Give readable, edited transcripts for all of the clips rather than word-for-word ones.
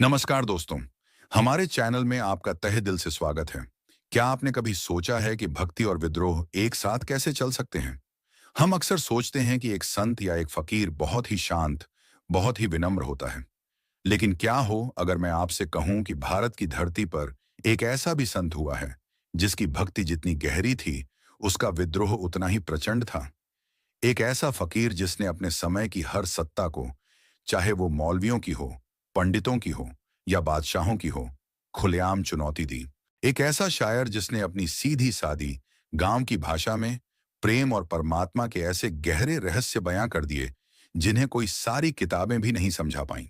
नमस्कार दोस्तों। हमारे चैनल में आपका तहे दिल से स्वागत है। क्या आपने कभी सोचा है कि भक्ति और विद्रोह एक साथ कैसे चल सकते हैं? हम अक्सर सोचते हैं कि एक संत या एक फकीर बहुत ही शांत, बहुत ही विनम्र होता है। लेकिन क्या हो अगर मैं आपसे कहूं कि भारत की धरती पर एक ऐसा भी संत हुआ है जिसकी भक्ति जितनी गहरी थी, उसका विद्रोह उतना ही प्रचंड था। एक ऐसा फकीर जिसने अपने समय की हर सत्ता को, चाहे वो मौलवियों की हो, पंडितों की हो या बादशाहों की हो, खुलेआम चुनौती दी। एक ऐसा शायर जिसने अपनी सीधी सादी गांव की भाषा में प्रेम और परमात्मा के ऐसे गहरे रहस्य बयां कर दिए जिन्हें कोई सारी किताबें भी नहीं समझा पाईं।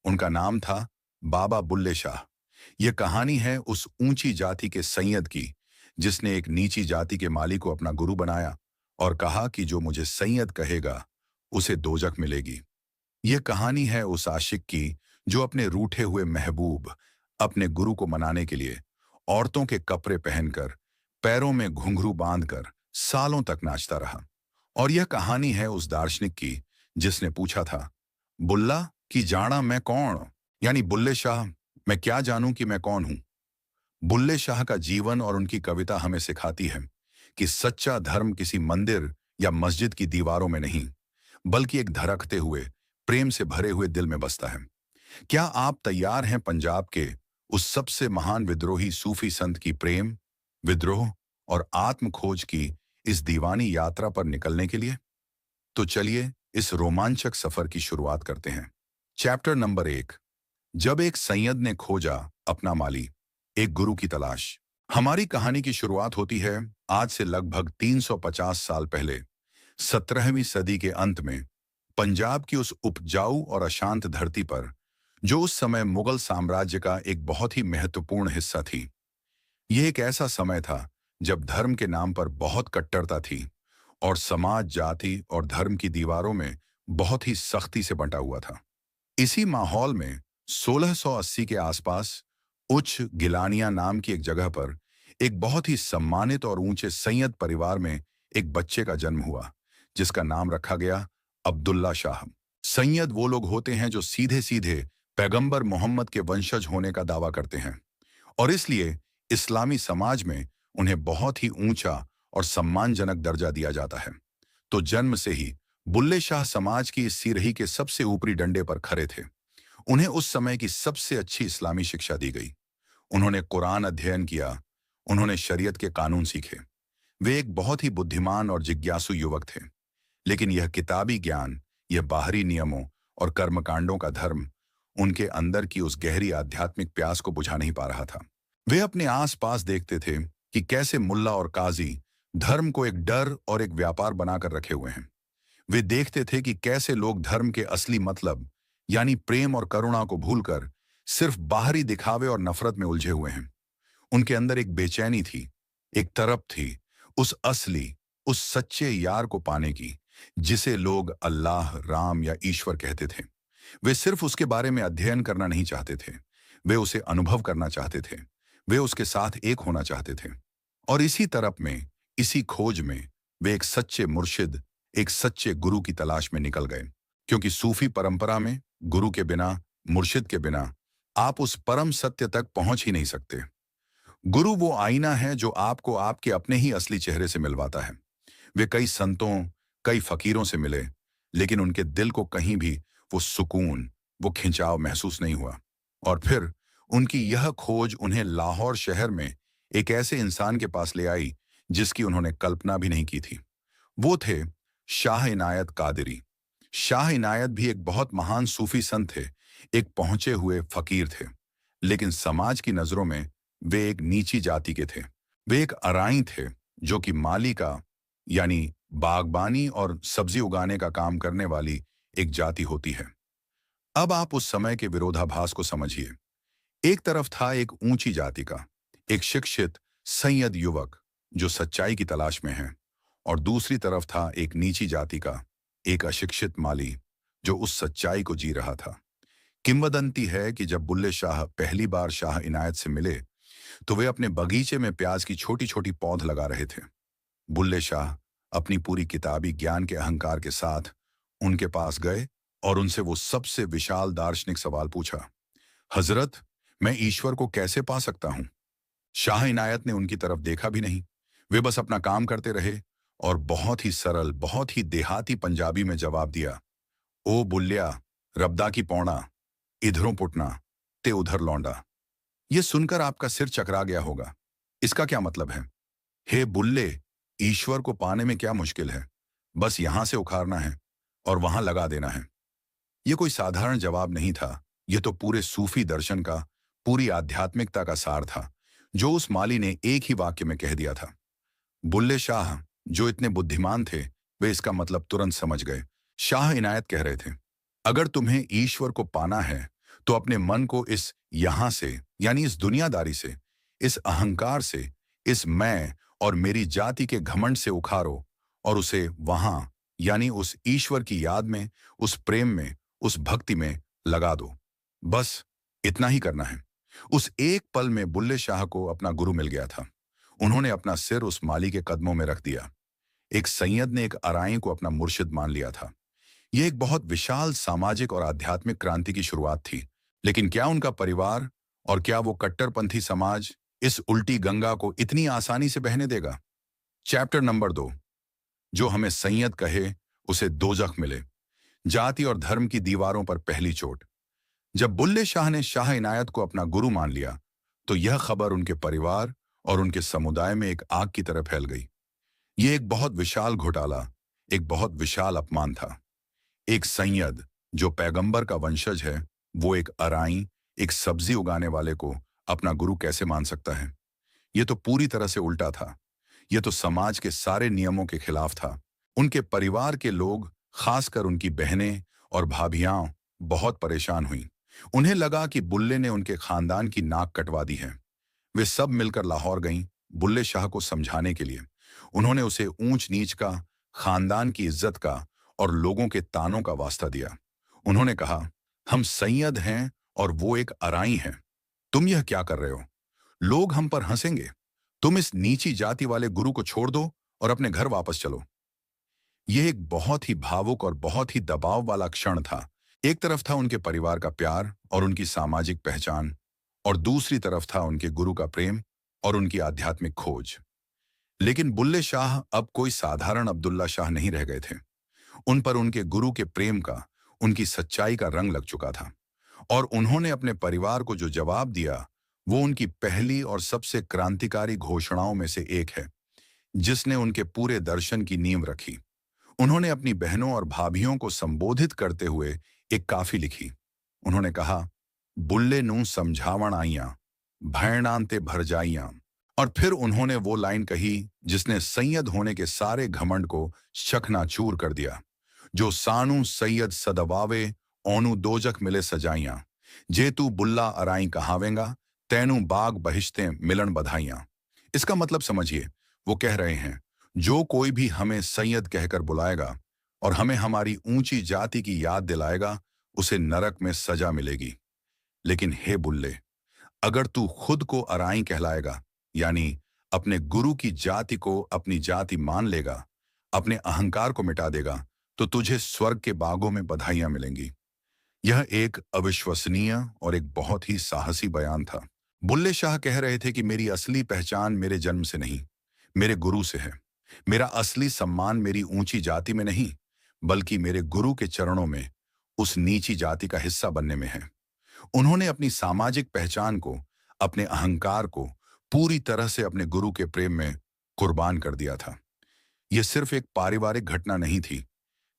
उनका नाम था बाबा बुल्ले शाह। यह कहानी है उस ऊंची जाति के सैयद की जिसने एक नीची जाति के माली को अपना गुरु बनाया और कहा कि जो मुझे सैयद कहेगा उसे दोजख मिलेगी। यह कहानी है उस आशिक की जो अपने रूठे हुए महबूब, अपने गुरु को मनाने के लिए औरतों के कपड़े पहनकर, पैरों में घुंघरू बांधकर सालों तक नाचता रहा। और यह कहानी है उस दार्शनिक की जिसने पूछा था, बुल्ला कि जाना मैं कौन, यानी बुल्ले शाह, मैं क्या जानूं कि मैं कौन हूं। बुल्ले शाह का जीवन और उनकी कविता हमें सिखाती है कि सच्चा धर्म किसी मंदिर या मस्जिद की दीवारों में नहीं, बल्कि एक धड़कते हुए, प्रेम से भरे हुए दिल में बसता है। क्या आप तैयार हैं पंजाब के उस सबसे महान विद्रोही सूफी संत की प्रेम, विद्रोह और आत्म खोज की इस दीवानी यात्रा पर निकलने के लिए? तो चलिए इस रोमांचक सफर की शुरुआत करते हैं। Chapter number 1। जब एक सैयद ने खोजा अपना माली, एक गुरु की तलाश। हमारी कहानी की शुरुआत होती है आज से लगभग 350 साल पहले, 17वीं सदी के अंत में, पंजाब की उस उपजाऊ और अशांत धरती पर, जो उस समय मुगल साम्राज्य का एक बहुत ही महत्वपूर्ण हिस्सा थी। यह एक ऐसा समय था जब धर्म के नाम पर बहुत कट्टरता थी और समाज जाति और धर्म की दीवारों में बहुत ही सख्ती से बंटा हुआ था। इसी माहौल में 1680 के आसपास उच्च गिलानिया नाम की एक जगह पर एक बहुत ही सम्मानित और ऊंचे सैयद परिवार में एक बच्चे का जन्म हुआ जिसका नाम रखा गया अब्दुल्ला शाह। सैयद वो लोग होते हैं जो सीधे सीधे पैगंबर मोहम्मद के वंशज होने का दावा करते हैं और इसलिए इस्लामी समाज में उन्हें बहुत ही ऊंचा और सम्मानजनक दर्जा दिया जाता है। तो जन्म से ही बुल्ले शाह समाज की इस सिरही के सबसे ऊपरी डंडे पर खड़े थे। उन्हें उस समय की सबसे अच्छी इस्लामी शिक्षा दी गई। उन्होंने कुरान अध्ययन किया, उन्होंने शरीयत के कानून सीखे। वे एक बहुत ही बुद्धिमान और जिज्ञासु युवक थे। लेकिन यह किताबी ज्ञान, यह बाहरी नियमों और कर्मकांडों का धर्म उनके अंदर की उस गहरी आध्यात्मिक प्यास को बुझा नहीं पा रहा था। वे अपने आसपास देखते थे कि कैसे मुल्ला और काजी धर्म को एक डर और एक व्यापार बनाकर रखे हुए हैं। वे देखते थे कि कैसे लोग धर्म के असली मतलब, यानी प्रेम और करुणा को भूलकर सिर्फ बाहरी दिखावे और नफरत में उलझे हुए हैं। उनके अंदर एक बेचैनी थी, एक तड़प थी, उस असली, उस सच्चे यार को पाने की, जिसे लोग अल्लाह, राम या ईश्वर कहते थे। वे सिर्फ उसके बारे में अध्ययन करना नहीं चाहते थे, वे उसे अनुभव करना चाहते थे। वे उसके साथ एक होना चाहते थे। और इसी तरफ में, इसी खोज में, वे एक सच्चे मुर्शिद, एक सच्चे गुरु की तलाश में निकल गए। क्योंकि सूफी परंपरा में गुरु के बिना, मुर्शिद के बिना आप उस परम सत्य तक पहुंच ही नहीं सकते। गुरु वो आईना है जो आपको आपके अपने ही असली चेहरे से मिलवाता है। वे कई संतों, कई फकीरों से मिले, लेकिन उनके दिल को कहीं भी वो सुकून, वो खिंचाव महसूस नहीं हुआ। और फिर उनकी यह खोज उन्हें लाहौर शहर में एक ऐसे इंसान के पास ले आई जिसकी उन्होंने कल्पना भी नहीं की थी। वो थे शाह इनायत कादरी। शाह इनायत भी एक बहुत महान सूफी संत थे, एक पहुंचे हुए फकीर थे। लेकिन समाज की नजरों में वे एक नीची जाति के थे। वे एक अराई थे जो कि माली का, यानी बागबानी और सब्जी उगाने का काम करने वाली एक जाति होती है। अब आप उस समय के विरोधाभास को समझिए। एक तरफ था एक ऊंची जाति का, एक शिक्षित सैयद युवक जो सच्चाई की तलाश में है, और दूसरी तरफ था एक नीची जाति का, एक अशिक्षित माली जो उस सच्चाई को जी रहा था। किंवदंती है कि जब बुल्ले शाह पहली बार शाह इनायत से मिले तो वे अपने बगीचे में प्याज की छोटी छोटी पौध लगा रहे थे। बुल्ले शाह अपनी पूरी किताबी ज्ञान के अहंकार के साथ उनके पास गए और उनसे वो सबसे विशाल दार्शनिक सवाल पूछा, हजरत, मैं ईश्वर को कैसे पा सकता हूं? शाह इनायत ने उनकी तरफ देखा भी नहीं। वे बस अपना काम करते रहे और बहुत ही सरल, बहुत ही देहाती पंजाबी में जवाब दिया, ओ बुल्लिया, रब्दा की पौना, इधरों पुटना, ते उधर लौंडा। ये सुनकर आपका सिर चकरा गया होगा। इसका क्या मतलब है? हे बुल्ले, ईश्वर को पाने में क्या मुश्किल है? बस यहां से उखाड़ना है और वहां लगा देना है। ये कोई साधारण जवाब नहीं था। ये तो पूरे सूफी दर्शन का, पूरी आध्यात्मिकता का सार था, जो उस माली ने एक ही वाक्य में कह दिया था। बुल्ले शाह, जो इतने बुद्धिमान थे, वे इसका मतलब तुरंत समझ गए। शाह इनायत कह रहे थे, अगर तुम्हें ईश्वर को पाना है तो अपने मन को इस यहां से, यानी इस दुनियादारी से, इस अहंकार से, इस मैं और मेरी जाति के घमंड से उखाड़ो और उसे वहां, यानी उस ईश्वर की याद में, उस प्रेम में, उस भक्ति में लगा दो। बस इतना ही करना है। उस एक पल में बुल्ले शाह को अपना गुरु मिल गया था। उन्होंने अपना सिर उस माली के कदमों में रख दिया। एक सैयद ने एक अराई को अपना मुर्शिद मान लिया था। यह एक बहुत विशाल सामाजिक और आध्यात्मिक क्रांति की शुरुआत थी। लेकिन क्या उनका परिवार और क्या वो कट्टरपंथी समाज इस उल्टी गंगा को इतनी आसानी से बहने देगा? Chapter number 2। जो हमें सैयद कहे उसे दोजख मिले। जाति और धर्म की दीवारों पर पहली चोट। जब बुल्ले शाह ने शाह इनायत को अपना गुरु मान लिया, तो यह खबर उनके परिवार और उनके समुदाय में एक आग की तरह फैल गई। यह एक बहुत विशाल घोटाला, एक बहुत विशाल अपमान था। एक सैयद जो पैगंबर का वंशज है, वो एक अराई, एक सब्जी उगाने वाले को अपना गुरु कैसे मान सकता है? यह तो पूरी तरह से उल्टा था। यह तो समाज के सारे नियमों के खिलाफ था। उनके परिवार के लोग, खासकर उनकी बहनें और भाभियां, बहुत परेशान हुईं। उन्हें लगा कि बुल्ले ने उनके खानदान की नाक कटवा दी है। वे सब मिलकर लाहौर गईं, बुल्ले शाह को समझाने के लिए। उन्होंने उसे ऊंच नीच का, खानदान की इज्जत का और लोगों के तानों का वास्ता दिया। उन्होंने कहा, हम सैयद हैं और वो एक अराई हैं। तुम यह क्या कर रहे हो? लोग हम पर हंसेंगे। तुम इस नीची जाति वाले गुरु को छोड़ दो और अपने घर वापस चलो। यह एक बहुत ही भावुक और बहुत ही दबाव वाला क्षण था। एक तरफ था उनके परिवार का प्यार और उनकी सामाजिक पहचान, और दूसरी तरफ था उनके गुरु का प्रेम और उनकी आध्यात्मिक खोज। लेकिन बुल्ले शाह अब कोई साधारण अब्दुल्ला शाह नहीं रह गए थे। उन पर उनके गुरु के प्रेम का, उनकी सच्चाई का रंग लग चुका था। और उन्होंने अपने परिवार को जो जवाब दिया, वो उनकी पहली और सबसे क्रांतिकारी घोषणाओं में से एक है, जिसने उनके पूरे दर्शन की नींव रखी। उन्होंने अपनी बहनों और भाभियों को संबोधित करते हुए एक काफी लिखी। उन्होंने कहा, बुल्ले नू समझावण आइयां, भैणांते भर जाइयां। और फिर उन्होंने वो लाइन कही जिसने सैयद होने के सारे घमंड को चकनाचूर कर दिया। जो सानू सैयद सदवावे, ओनू दोजख मिले सजाइयां। जे तू बुल्ला अराई कहावेंगा, तैनू बाग बहिश्ते मिलन बधाइयां। इसका मतलब समझिए। वो कह रहे हैं, जो कोई भी हमें सैयद कहकर बुलाएगा और हमें हमारी ऊंची जाति की याद दिलाएगा, उसे नरक में सजा मिलेगी। लेकिन हे बुल्ले, अगर तू खुद को अराई कहलाएगा, यानी अपने गुरु की जाति को अपनी जाति मान लेगा, अपने अहंकार को मिटा देगा, तो तुझे स्वर्ग के बागों में बधाइयां मिलेंगी। यह एक अविश्वसनीय और एक बहुत ही साहसी बयान था। बुल्ले शाह कह रहे थे कि मेरी असली पहचान मेरे जन्म से नहीं, मेरे गुरु से है। मेरा असली सम्मान मेरी ऊंची जाति में नहीं, बल्कि मेरे गुरु के चरणों में, उस नीची जाति का हिस्सा बनने में है। उन्होंने अपनी सामाजिक पहचान को, अपने अहंकार को पूरी तरह से अपने गुरु के प्रेम में कुर्बान कर दिया था। यह सिर्फ एक पारिवारिक घटना नहीं थी,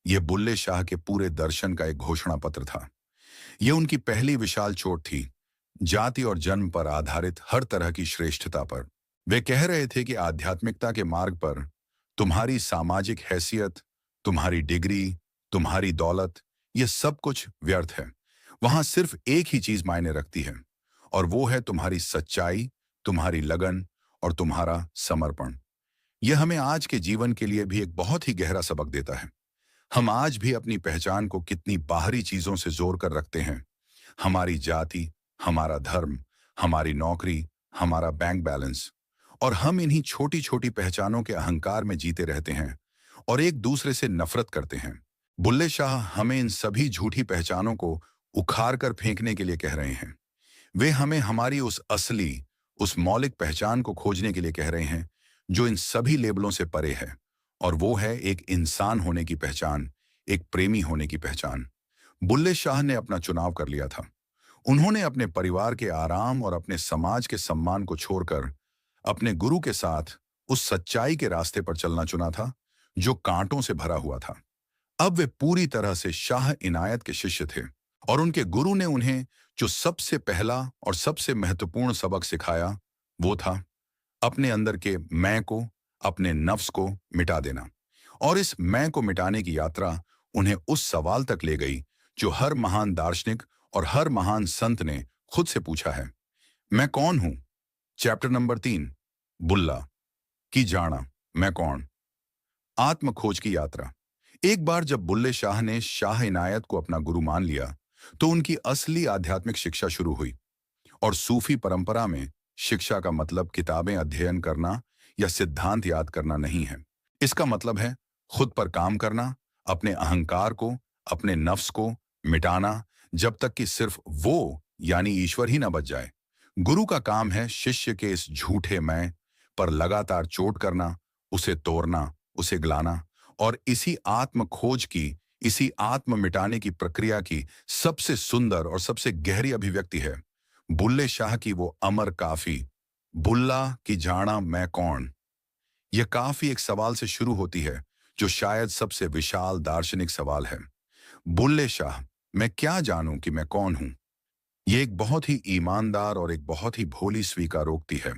यह बुल्ले शाह के पूरे दर्शन का एक घोषणा पत्र था। यह उनकी पहली विशाल चोट थी, जाति और जन्म पर आधारित हर तरह की श्रेष्ठता पर। वे कह रहे थे कि आध्यात्मिकता के मार्ग पर तुम्हारी सामाजिक हैसियत, तुम्हारी डिग्री, तुम्हारी दौलत, यह सब कुछ व्यर्थ है। वहां सिर्फ एक ही चीज मायने रखती है, और वो है तुम्हारी सच्चाई, तुम्हारी लगन और तुम्हारा समर्पण। यह हमें आज के जीवन के लिए भी एक बहुत ही गहरा सबक देता है। हम आज भी अपनी पहचान को कितनी बाहरी चीजों से जोड़ कर रखते हैं। हमारी जाति, हमारा धर्म, हमारी नौकरी, हमारा बैंक बैलेंस, और हम इन्हीं छोटी छोटी पहचानों के अहंकार में जीते रहते हैं और एक दूसरे से नफरत करते हैं। बुल्ले शाह हमें इन सभी झूठी पहचानों को उखाड़ कर फेंकने के लिए कह रहे हैं। वे हमें हमारी उस असली, उस मौलिक पहचान को खोजने के लिए कह रहे हैं, जो इन सभी लेबलों से परे है। और वो है एक इंसान होने की पहचान, एक प्रेमी होने की पहचान। बुल्ले शाह ने अपना चुनाव कर लिया था। उन्होंने अपने परिवार के आराम और अपने समाज के सम्मान को छोड़कर अपने गुरु के साथ उस सच्चाई के रास्ते पर चलना चुना था, जो कांटों से भरा हुआ था। अब वे पूरी तरह से शाह इनायत के शिष्य थे, और उनके गुरु ने उन्हें जो सबसे पहला और सबसे महत्वपूर्ण सबक सिखाया, वो था अपने अंदर के मैं को, अपने नफ्स को मिटा देना। और इस मैं को मिटाने की यात्रा उन्हें उस सवाल तक ले गई जो हर महान दार्शनिक और हर महान संत ने खुद से पूछा है, मैं कौन हूं? चैप्टर नंबर 3, बुल्ला की जाना, मैं कौन? आत्म खोज की यात्रा। एक बार जब बुल्ले शाह ने शाह इनायत को अपना गुरु मान लिया, तो उनकी असली आध्यात्मिक शिक्षा शुरू हुई। और सूफी परंपरा में शिक्षा का मतलब किताबें अध्ययन करना या सिद्धांत याद करना नहीं है। इसका मतलब है खुद पर काम करना, अपने अहंकार को, अपने नफ्स को मिटाना, जब तक कि सिर्फ वो यानी ईश्वर ही ना बच जाए। गुरु का काम है शिष्य के इस झूठे मैं पर लगातार चोट करना, उसे तोड़ना, उसे गलाना। और इसी आत्म खोज की, इसी आत्म मिटाने की प्रक्रिया की सबसे सुंदर और सबसे गहरी अभिव्यक्ति है बुल्ले शाह की वो अमर काफी, बुल्ला की जाना मैं कौन। यह काफी एक सवाल से शुरू होती है, जो शायद सबसे विशाल दार्शनिक सवाल है। बुल्ले शाह, मैं क्या जानूं कि मैं कौन हूं? ये एक बहुत ही ईमानदार और एक बहुत ही भोली स्वीकारोक्ति है।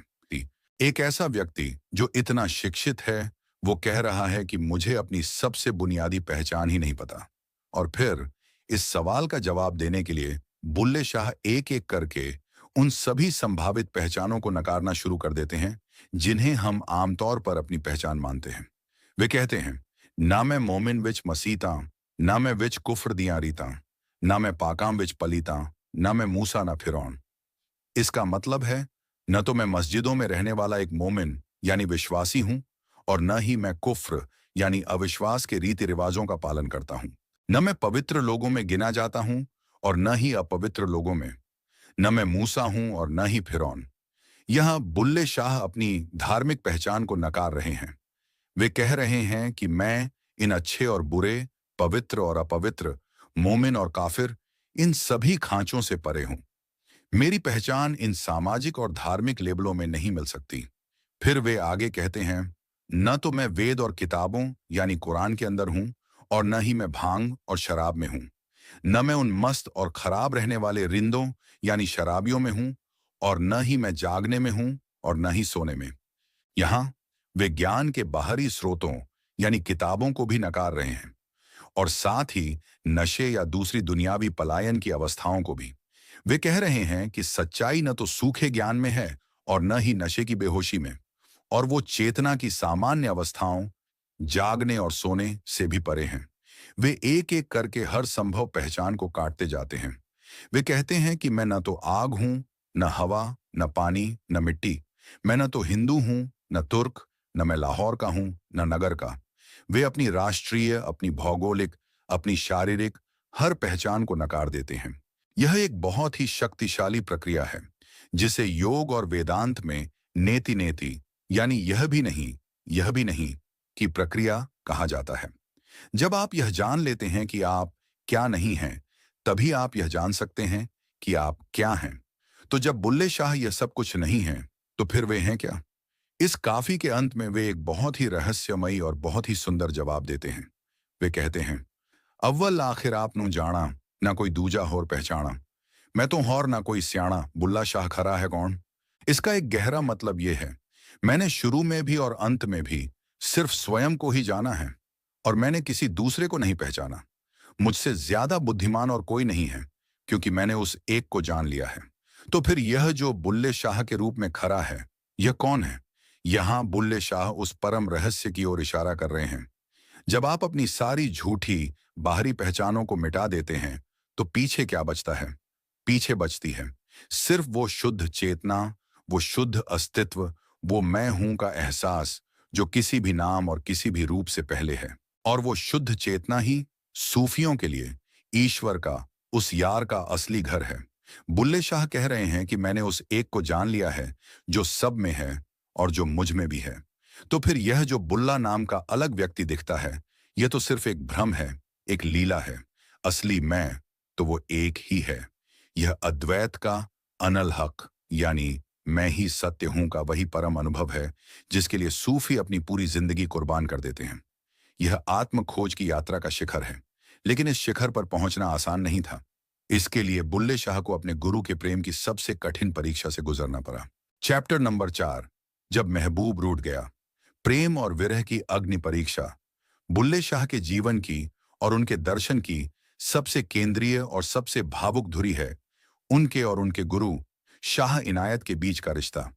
एक ऐसा व्यक्ति जो इतना शिक्षित है, वो कह रहा है कि मुझे अपनी सबसे बुनियादी पहचान ही नहीं पता। और फिर इस सवाल का जवाब देने के लिए बुल्ले शाह एक एक करके उन सभी संभावित पहचानों को नकारना शुरू कर देते हैं, जिन्हें हम आमतौर पर अपनी पहचान मानते हैं। वे कहते हैं, ना मैं मोमिन विच मसीता, ना मैं विच कुफ्र दियां रीता, ना मैं पाकाम विच पलीता, ना मैं मूसा ना फिरौन। इसका मतलब है, न तो मैं मस्जिदों में रहने वाला एक मोमिन यानी विश्वासी हूं, और न ही मैं कुफ्र यानी अविश्वास के रीति रिवाजों का पालन करता हूं। न मैं पवित्र लोगों में गिना जाता हूं और न ही अपवित्र लोगों में। न मैं मूसा हूं और न ही फिरौन। यहां बुल्ले शाह अपनी धार्मिक पहचान को नकार रहे हैं। वे कह रहे हैं कि मैं इन अच्छे और बुरे, पवित्र और अपवित्र, मोमिन और काफिर, इन सभी खांचों से परे हूं। मेरी पहचान इन सामाजिक और धार्मिक लेबलों में नहीं मिल सकती। फिर वे आगे कहते हैं, न तो मैं वेद और किताबों यानी कुरान के अंदर हूं, और न ही मैं भांग और शराब में हूं। न मैं उन मस्त और खराब रहने वाले रिंदों यानी शराबियों में हूं, और न ही मैं जागने में हूं और न ही सोने में। यहां वे ज्ञान के बाहरी स्रोतों यानी किताबों को भी नकार रहे हैं, और साथ ही नशे या दूसरी दुनियावी पलायन की अवस्थाओं को भी। वे कह रहे हैं कि सच्चाई न तो सूखे ज्ञान में है और न ही नशे की बेहोशी में, और वो चेतना की सामान्य अवस्थाओं, जागने और सोने से भी परे हैं। वे एक एक करके हर संभव पहचान को काटते जाते हैं। वे कहते हैं कि मैं न तो आग हूं, न हवा, न पानी, न मिट्टी। मैं न तो हिंदू हूं, न तुर्क, न मैं लाहौर का हूं, न नगर का। वे अपनी राष्ट्रीय, अपनी भौगोलिक, अपनी शारीरिक हर पहचान को नकार देते हैं। यह एक बहुत ही शक्तिशाली प्रक्रिया है, जिसे योग और वेदांत में नेति नेति यानी यह भी नहीं की प्रक्रिया कहा जाता है। जब आप यह जान लेते हैं कि आप क्या नहीं हैं, तभी आप यह जान सकते हैं कि आप क्या हैं। तो जब बुल्ले शाह यह सब कुछ नहीं हैं, तो फिर वे हैं क्या? इस काफी के अंत में वे एक बहुत ही रहस्यमयी और बहुत ही सुंदर जवाब देते हैं। वे कहते हैं, अव्वल आखिर आप नू जाना, ना कोई दूजा होर पहचाना। मैं तो होर ना कोई स्याणा, बुल्ला शाह खरा है कौन। इसका एक गहरा मतलब यह है, मैंने शुरू में भी और अंत में भी सिर्फ स्वयं को ही जाना है, और मैंने किसी दूसरे को नहीं पहचाना। मुझसे ज्यादा बुद्धिमान और कोई नहीं है, क्योंकि मैंने उस एक को जान लिया है। तो फिर यह जो बुल्ले शाह के रूप में खरा है, यह कौन है? यहां बुल्ले शाह उस परम रहस्य की ओर इशारा कर रहे हैं। जब आप अपनी सारी झूठी बाहरी पहचानों को मिटा देते हैं, तो पीछे क्या बचता है? पीछे बचती है सिर्फ वो शुद्ध चेतना, वो शुद्ध अस्तित्व, वो मैं हूं का एहसास, जो किसी भी नाम और किसी भी रूप से पहले है। और वो शुद्ध चेतना ही सूफियों के लिए ईश्वर का, उस यार का असली घर है, बुल्ले शाह कह रहे हैं कि मैंने उस एक को जान लिया है जो सब में है और जो मुझ में भी है। तो फिर यह जो बुल्ला नाम का अलग व्यक्ति दिखता है, यह तो सिर्फ एक भ्रम है, एक लीला है। असली मैं तो वो एक ही है। यह अद्वैत का अनल हक, यानी मैं ही सत्य हूं का वही परम अनुभव है जिसके लिए सूफी अपनी पूरी जिंदगी कुर्बान कर देते हैं। यह आत्म खोज की यात्रा का शिखर है, लेकिन इस शिखर पर पहुंचना आसान नहीं था। इसके लिए बुल्ले शाह को अपने गुरु के प्रेम की सबसे कठिन परीक्षा से गुजरना पड़ा। चैप्टर नंबर 4, जब महबूब रूठ गया। प्रेम और विरह की अग्नि परीक्षा बुल्ले शाह के जीवन की और उनके दर्शन की सबसे केंद्रीय और सबसे भावुक धुरी है उनके और उनके गुरु शाह इनायत के बीच का रिश्ता।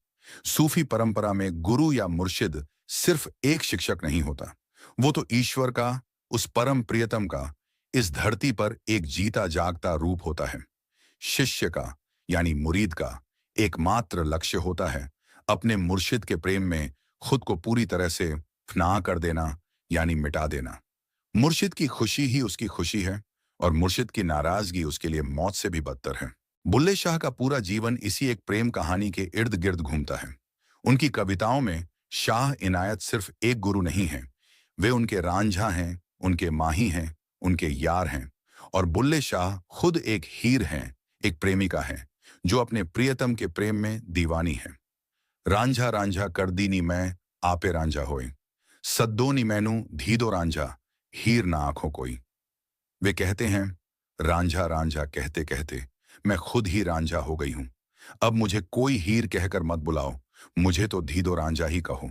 सूफी परंपरा में गुरु या मुर्शिद सिर्फ एक शिक्षक नहीं होता, वो तो ईश्वर का, उस परम प्रियतम का, इस धरती पर एक जीता जागता रूप होता है। शिष्य का, यानी मुरीद का, एकमात्र लक्ष्य होता है अपने मुर्शिद के प्रेम में खुद को पूरी तरह से फना कर देना, यानी मिटा देना। मुर्शिद की खुशी ही उसकी खुशी है और मुर्शिद की नाराजगी उसके लिए मौत से भी बदतर है। बुल्ले शाह का पूरा जीवन इसी एक प्रेम कहानी के इर्द गिर्द घूमता है। उनकी कविताओं में शाह इनायत सिर्फ एक गुरु नहीं है, वे उनके रांझा हैं, उनके माही हैं, उनके यार हैं। और बुल्ले शाह खुद एक हीर हैं, एक प्रेमिका है जो अपने प्रियतम के प्रेम में दीवानी है। रांझा रांझा कर दीनी मैं आपे रांझा होए, सद्दोनी मैनू धीदो रांझा, हीर ना आंखों कोई। वे कहते हैं, रांझा रांझा कहते कहते मैं खुद ही रांझा हो गई हूं। अब मुझे कोई हीर कहकर मत बुलाओ, मुझे तो धीदो रांझा ही कहो।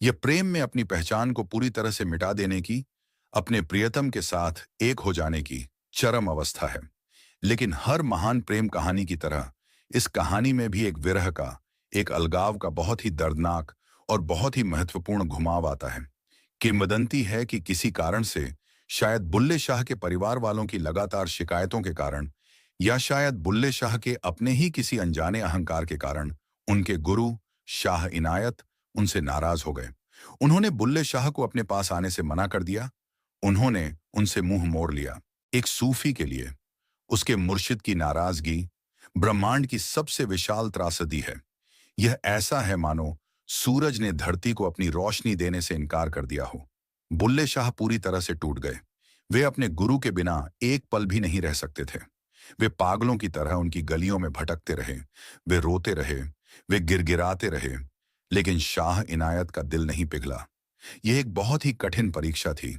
यह प्रेम में अपनी पहचान को पूरी तरह से मिटा देने की, अपने प्रियतम के साथ एक हो जाने की चरम अवस्था है। लेकिन हर महान प्रेम कहानी की तरह इस कहानी में भी एक विरह का, एक अलगाव का बहुत ही दर्दनाक और बहुत ही महत्वपूर्ण घुमाव आता है। किंवदंती है कि किसी कारण से, शायद बुल्ले शाह के परिवार वालों की लगातार शिकायतों के कारण, या शायद बुल्ले शाह के अपने ही किसी अनजाने अहंकार के कारण, उनके गुरु शाह इनायत उनसे नाराज हो गए। उन्होंने बुल्ले शाह को अपने पास आने से मना कर दिया। उन्होंने उनसे मुंह मोड़ लिया। एक सूफी के लिए उसके मुर्शिद की नाराजगी ब्रह्मांड की सबसे विशाल त्रासदी है। यह ऐसा है मानो सूरज ने धरती को अपनी रोशनी देने से इनकार कर दिया हो। बुल्ले शाह पूरी तरह से टूट गए। वे अपने गुरु के बिना एक पल भी नहीं रह सकते थे। वे पागलों की तरह उनकी गलियों में भटकते रहे, वे रोते रहे, वे गिड़गिड़ाते रहे, लेकिन शाह इनायत का दिल नहीं पिघला। यह एक बहुत ही कठिन परीक्षा थी।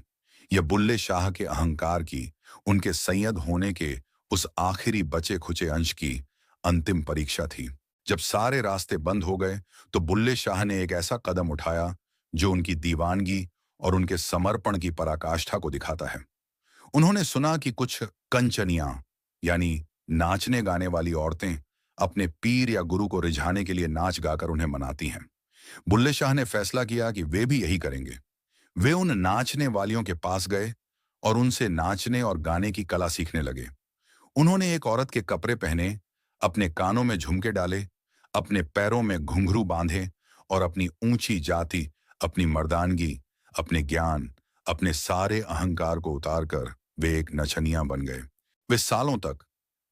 यह बुल्ले शाह के अहंकार की, उनके सैयद होने के उस आखिरी बचे खुचे अंश की अंतिम परीक्षा थी। जब सारे रास्ते बंद हो गए तो बुल्ले शाह ने एक ऐसा कदम उठाया जो उनकी दीवानगी और उनके समर्पण की पराकाष्ठा को दिखाता है। उन्होंने सुना कि कुछ कंचनियां, यानी नाचने गाने वाली औरतें, अपने पीर या गुरु को रिझाने के लिए नाच गाकर उन्हें मनाती हैं। बुल्ले शाह ने फैसला किया कि वे भी यही करेंगे। वे उन नाचने वालियों के पास गए और उनसे नाचने और गाने की कला सीखने लगे। उन्होंने एक औरत के कपड़े पहने, अपने कानों में झुमके डाले, अपने पैरों में घुंघरू बांधे और अपनी ऊंची जाति, अपनी मर्दानगी, अपने ज्ञान, अपने सारे अहंकार को उतारकर वे एक नचनिया बन गए। वे सालों तक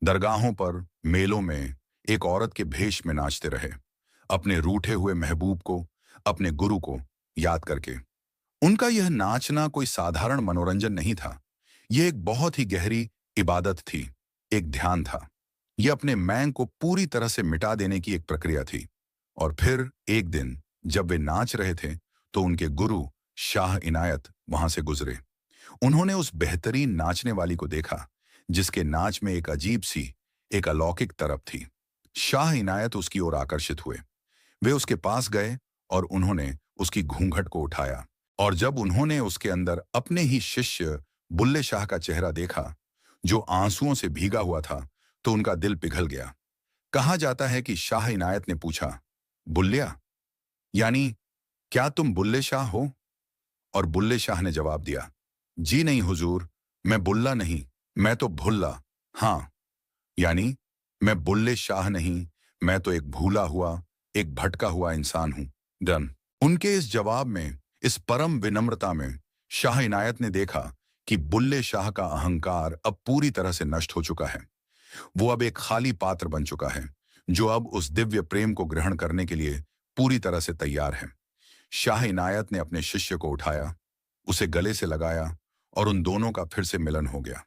दरगाहों पर, मेलों में एक औरत के भेष में नाचते रहे, अपने रूठे हुए महबूब को, अपने गुरु को याद करके। उनका यह नाचना कोई साधारण मनोरंजन नहीं था। यह एक बहुत ही गहरी इबादत थी, एक ध्यान था। यह अपने मैं को पूरी तरह से मिटा देने की एक प्रक्रिया थी। और फिर एक दिन जब वे नाच रहे थे तो उनके गुरु शाह इनायत वहां से गुजरे। उन्होंने उस बेहतरीन नाचने वाली को देखा जिसके नाच में एक अजीब सी, एक अलौकिक तरफ थी। शाह इनायत उसकी ओर आकर्षित हुए। वे उसके पास गए और उन्होंने उसकी घूंघट को उठाया। और जब उन्होंने उसके अंदर अपने ही शिष्य बुल्ले शाह का चेहरा देखा जो आंसुओं से भीगा हुआ था, तो उनका दिल पिघल गया। कहा जाता है कि शाह इनायत ने पूछा, बुल्लिया, यानी क्या तुम बुल्ले शाह हो? और बुल्ले शाह ने जवाब दिया, जी नहीं हुजूर, मैं बुल्ला नहीं, मैं तो भुल्ला। हाँ, यानी मैं बुल्ले शाह नहीं, मैं तो एक भूला हुआ, एक भटका हुआ इंसान हूं। डन। उनके इस जवाब में, इस परम विनम्रता में, शाह इनायत ने देखा कि बुल्ले शाह का अहंकार अब पूरी तरह से नष्ट हो चुका है। वो अब एक खाली पात्र बन चुका है, जो अब उस दिव्य प्रेम को ग्रहण करने के लिए पूरी तरह से तैयार है। शाह इनायत ने अपने शिष्य को उठाया, उसे गले से लगाया और उन दोनों का फिर से मिलन हो गया।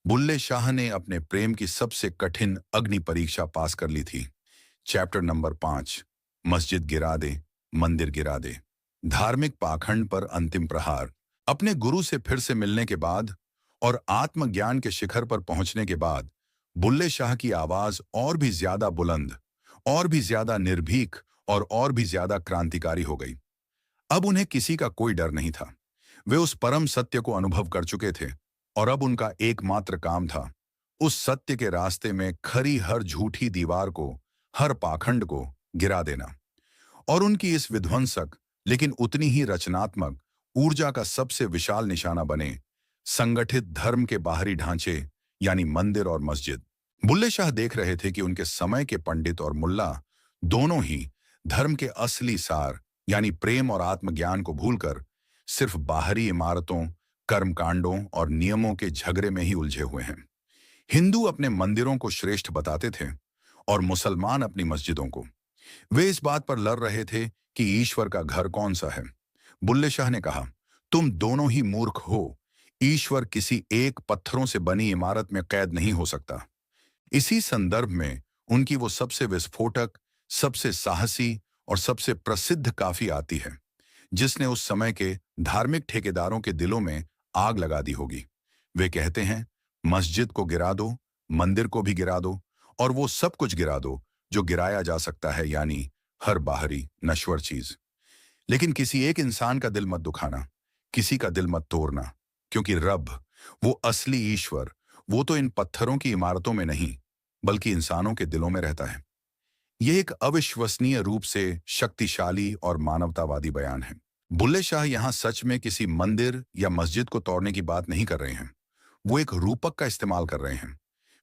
बुल्ले शाह ने अपने प्रेम की सबसे कठिन अग्नि परीक्षा पास कर ली थी। चैप्टर नंबर 5, मस्जिद गिरा दे, मंदिर गिरा दे। धार्मिक पाखंड पर अंतिम प्रहार। अपने गुरु से फिर से मिलने के बाद और आत्मज्ञान के शिखर पर पहुंचने के बाद बुल्ले शाह की आवाज और भी ज्यादा बुलंद, और भी ज्यादा निर्भीक और भी ज्यादा क्रांतिकारी हो गई। अब उन्हें किसी का कोई डर नहीं था। वे उस परम सत्य को अनुभव कर चुके थे और अब उनका एकमात्र काम था उस सत्य के रास्ते में खरी हर झूठी दीवार को, हर पाखंड को गिरा देना। और उनकी इस विध्वंसक लेकिन उतनी ही रचनात्मक ऊर्जा का सबसे विशाल निशाना बने संगठित धर्म के बाहरी ढांचे, यानी मंदिर और मस्जिद। बुल्ले शाह देख रहे थे कि उनके समय के पंडित और मुल्ला दोनों ही धर्म के असली सार, यानी प्रेम और आत्मज्ञान को भूलकर सिर्फ बाहरी इमारतों, कर्मकांडों और नियमों के झगड़े में ही उलझे हुए हैं। हिंदू अपने मंदिरों को श्रेष्ठ बताते थे और मुसलमान अपनी मस्जिदों को। वे इस बात पर लड़ रहे थे कि ईश्वर का घर कौन सा है। बुल्ले शाह ने कहा, तुम दोनों ही मूर्ख हो। ईश्वर किसी एक पत्थरों से बनी इमारत में कैद नहीं हो सकता। इसी संदर्भ में उनकी वो सबसे विस्फोटक, सबसे साहसी और सबसे प्रसिद्ध काफी आती है, जिसने उस समय के धार्मिक ठेकेदारों के दिलों में आग लगा दी होगी। वे कहते हैं, मस्जिद को गिरा दो, मंदिर को भी गिरा दो और वो सब कुछ गिरा दो जो गिराया जा सकता है, यानी हर बाहरी नश्वर चीज। लेकिन किसी एक इंसान का दिल मत दुखाना, किसी का दिल मत तोड़ना, क्योंकि रब, वो असली ईश्वर, वो तो इन पत्थरों की इमारतों में नहीं बल्कि इंसानों के दिलों में रहता है। यह एक अविश्वसनीय रूप से शक्तिशाली और मानवतावादी बयान है। बुल्ले शाह यहां सच में किसी मंदिर या मस्जिद को तोड़ने की बात नहीं कर रहे हैं। वो एक रूपक का इस्तेमाल कर रहे हैं।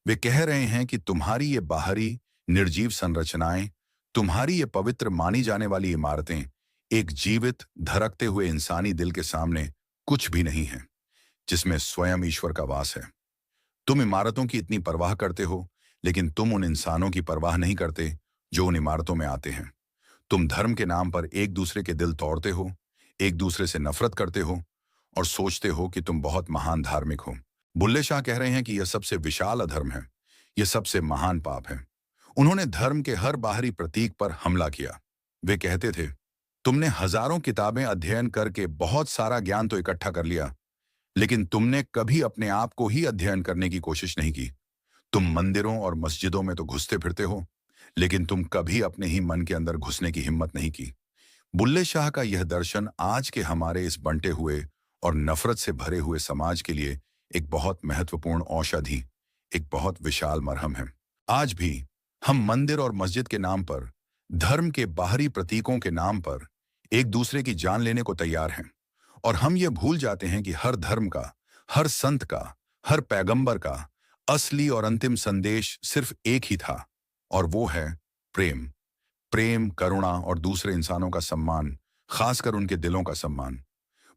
वे कह रहे हैं कि तुम्हारी ये बाहरी निर्जीव संरचनाएं, तुम्हारी ये पवित्र मानी जाने वाली इमारतें एक जीवित धड़कते हुए इंसानी दिल के सामने कुछ भी नहीं है, जिसमें स्वयं ईश्वर का वास है। तुम इमारतों की इतनी परवाह करते हो, लेकिन तुम उन इंसानों की परवाह नहीं करते जो उन इमारतों में आते हैं। तुम धर्म के नाम पर एक दूसरे के दिल तोड़ते हो, एक दूसरे से नफरत करते हो और सोचते हो कि तुम बहुत महान धार्मिक हो। बुल्ले शाह कह रहे हैं कि यह सबसे विशाल अधर्म है, यह सबसे महान पाप है। उन्होंने धर्म के हर बाहरी प्रतीक पर हमला किया। वे कहते थे, तुमने हजारों किताबें अध्ययन करके बहुत सारा ज्ञान तो इकट्ठा कर लिया, लेकिन तुमने कभी अपने आप को ही अध्ययन करने की कोशिश नहीं की। तुम मंदिरों और मस्जिदों में तो घुसते फिरते हो, लेकिन तुम कभी अपने ही मन के अंदर घुसने की हिम्मत नहीं की। बुल्ले शाह का यह दर्शन आज के हमारे इस बंटे हुए और नफरत से भरे हुए समाज के लिए एक बहुत महत्वपूर्ण औषधि, एक बहुत विशाल मरहम है। आज भी हम मंदिर और मस्जिद के नाम पर, धर्म के बाहरी प्रतीकों के नाम पर एक दूसरे की जान लेने को तैयार हैं, और हम ये भूल जाते हैं कि हर धर्म का, हर संत का, हर पैगंबर का असली और अंतिम संदेश सिर्फ एक ही था, और वो है प्रेम। प्रेम, करुणा और दूसरे इंसानों का सम्मान, खासकर उनके दिलों का सम्मान।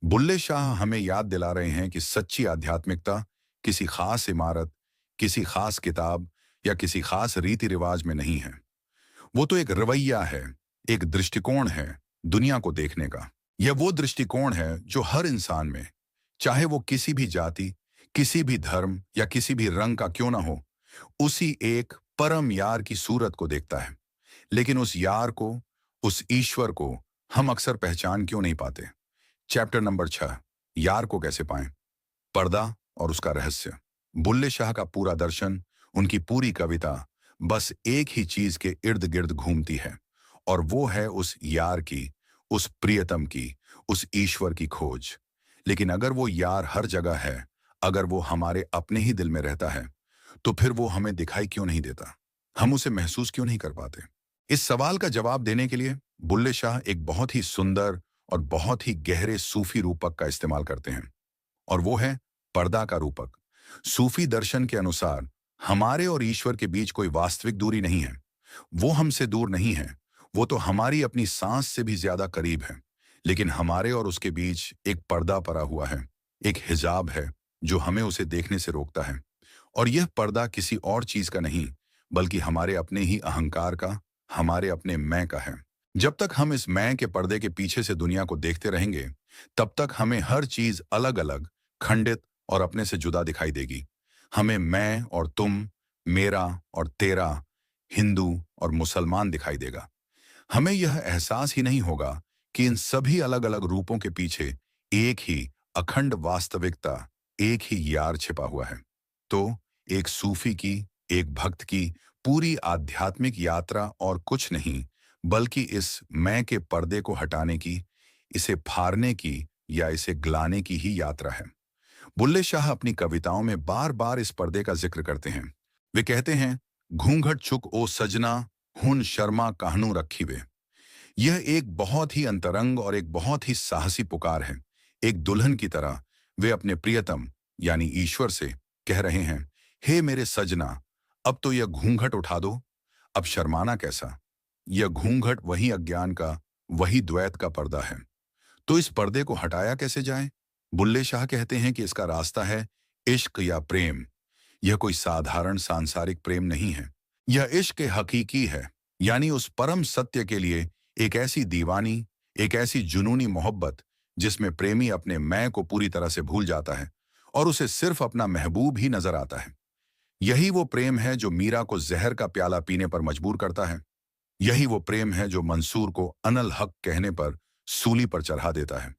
बुल्ले शाह हमें याद दिला रहे हैं कि सच्ची आध्यात्मिकता किसी खास इमारत, किसी खास किताब या किसी खास रीति रिवाज में नहीं है। वो तो एक रवैया है, एक दृष्टिकोण है दुनिया को देखने का। यह वो दृष्टिकोण है जो हर इंसान में, चाहे वो किसी भी जाति, किसी भी धर्म या किसी भी रंग का क्यों ना हो, उसी एक परम यार की सूरत को देखता है। लेकिन उस यार को, उस ईश्वर को हम अक्सर पहचान क्यों नहीं पाते। चैप्टर नंबर 6, यार को कैसे पाएं। पर्दा और उसका रहस्य। बुल्ले शाह का पूरा दर्शन, उनकी पूरी कविता बस एक ही चीज के इर्द गिर्द घूमती है, और वो है उस यार की, उस प्रियतम की, उस ईश्वर की खोज। लेकिन अगर वो यार हर जगह है, अगर वो हमारे अपने ही दिल में रहता है, तो फिर वो हमें दिखाई क्यों नहीं देता, हम उसे महसूस क्यों नहीं कर पाते। इस सवाल का जवाब देने के लिए बुल्ले शाह एक बहुत ही सुंदर और बहुत ही गहरे सूफी रूपक का इस्तेमाल करते हैं, और वो है पर्दा का रूपक। सूफी दर्शन के अनुसार हमारे और ईश्वर के बीच कोई वास्तविक दूरी नहीं है। वो हमसे दूर नहीं है, वो तो हमारी अपनी सांस से भी ज्यादा करीब है। लेकिन हमारे और उसके बीच एक पर्दा पड़ा हुआ है, एक हिजाब है जो हमें उसे देखने से रोकता है। और यह पर्दा किसी और चीज का नहीं, बल्कि हमारे अपने ही अहंकार का, हमारे अपने मैं का है। जब तक हम इस मैं के पर्दे के पीछे से दुनिया को देखते रहेंगे, तब तक हमें हर चीज अलग अलग, खंडित और अपने से जुदा दिखाई देगी। हमें मैं और तुम, मेरा और तेरा, हिंदू और मुसलमान दिखाई देगा। हमें यह एहसास ही नहीं होगा कि इन सभी अलग अलग रूपों के पीछे एक ही अखंड वास्तविकता, एक ही यार छिपा हुआ है। तो एक सूफी की, एक भक्त की पूरी आध्यात्मिक यात्रा और कुछ नहीं, बल्कि इस मैं के पर्दे को हटाने की, इसे फाड़ने की या इसे गलाने की ही यात्रा है। बुल्ले शाह अपनी कविताओं में बार बार इस पर्दे का जिक्र करते हैं। वे कहते हैं, घूंघट चुक ओ सजना, हुन शर्मा काहनू रखी वे। यह एक बहुत ही अंतरंग और एक बहुत ही साहसी पुकार है। एक दुल्हन की तरह वे अपने प्रियतम यानी ईश्वर से कह रहे हैं, हे मेरे सजना, अब तो यह घूंघट उठा दो। अब शर्माना कैसा? यह घूंघट वही अज्ञान का, वही द्वैत का पर्दा है। तो इस पर्दे को हटाया कैसे जाए? बुल्ले शाह कहते हैं कि इसका रास्ता है इश्क या प्रेम। यह कोई साधारण सांसारिक प्रेम नहीं है। यह इश्क हकीकी है, यानी उस परम सत्य के लिए एक ऐसी दीवानी, एक ऐसी जुनूनी मोहब्बत जिसमें प्रेमी अपने मैं को पूरी तरह से भूल जाता है और उसे सिर्फ अपना महबूब ही नजर आता है। यही वो प्रेम है जो मीरा को जहर का प्याला पीने पर मजबूर करता है। यही वो प्रेम है जो मंसूर को अनल हक कहने पर सूली पर चढ़ा देता है।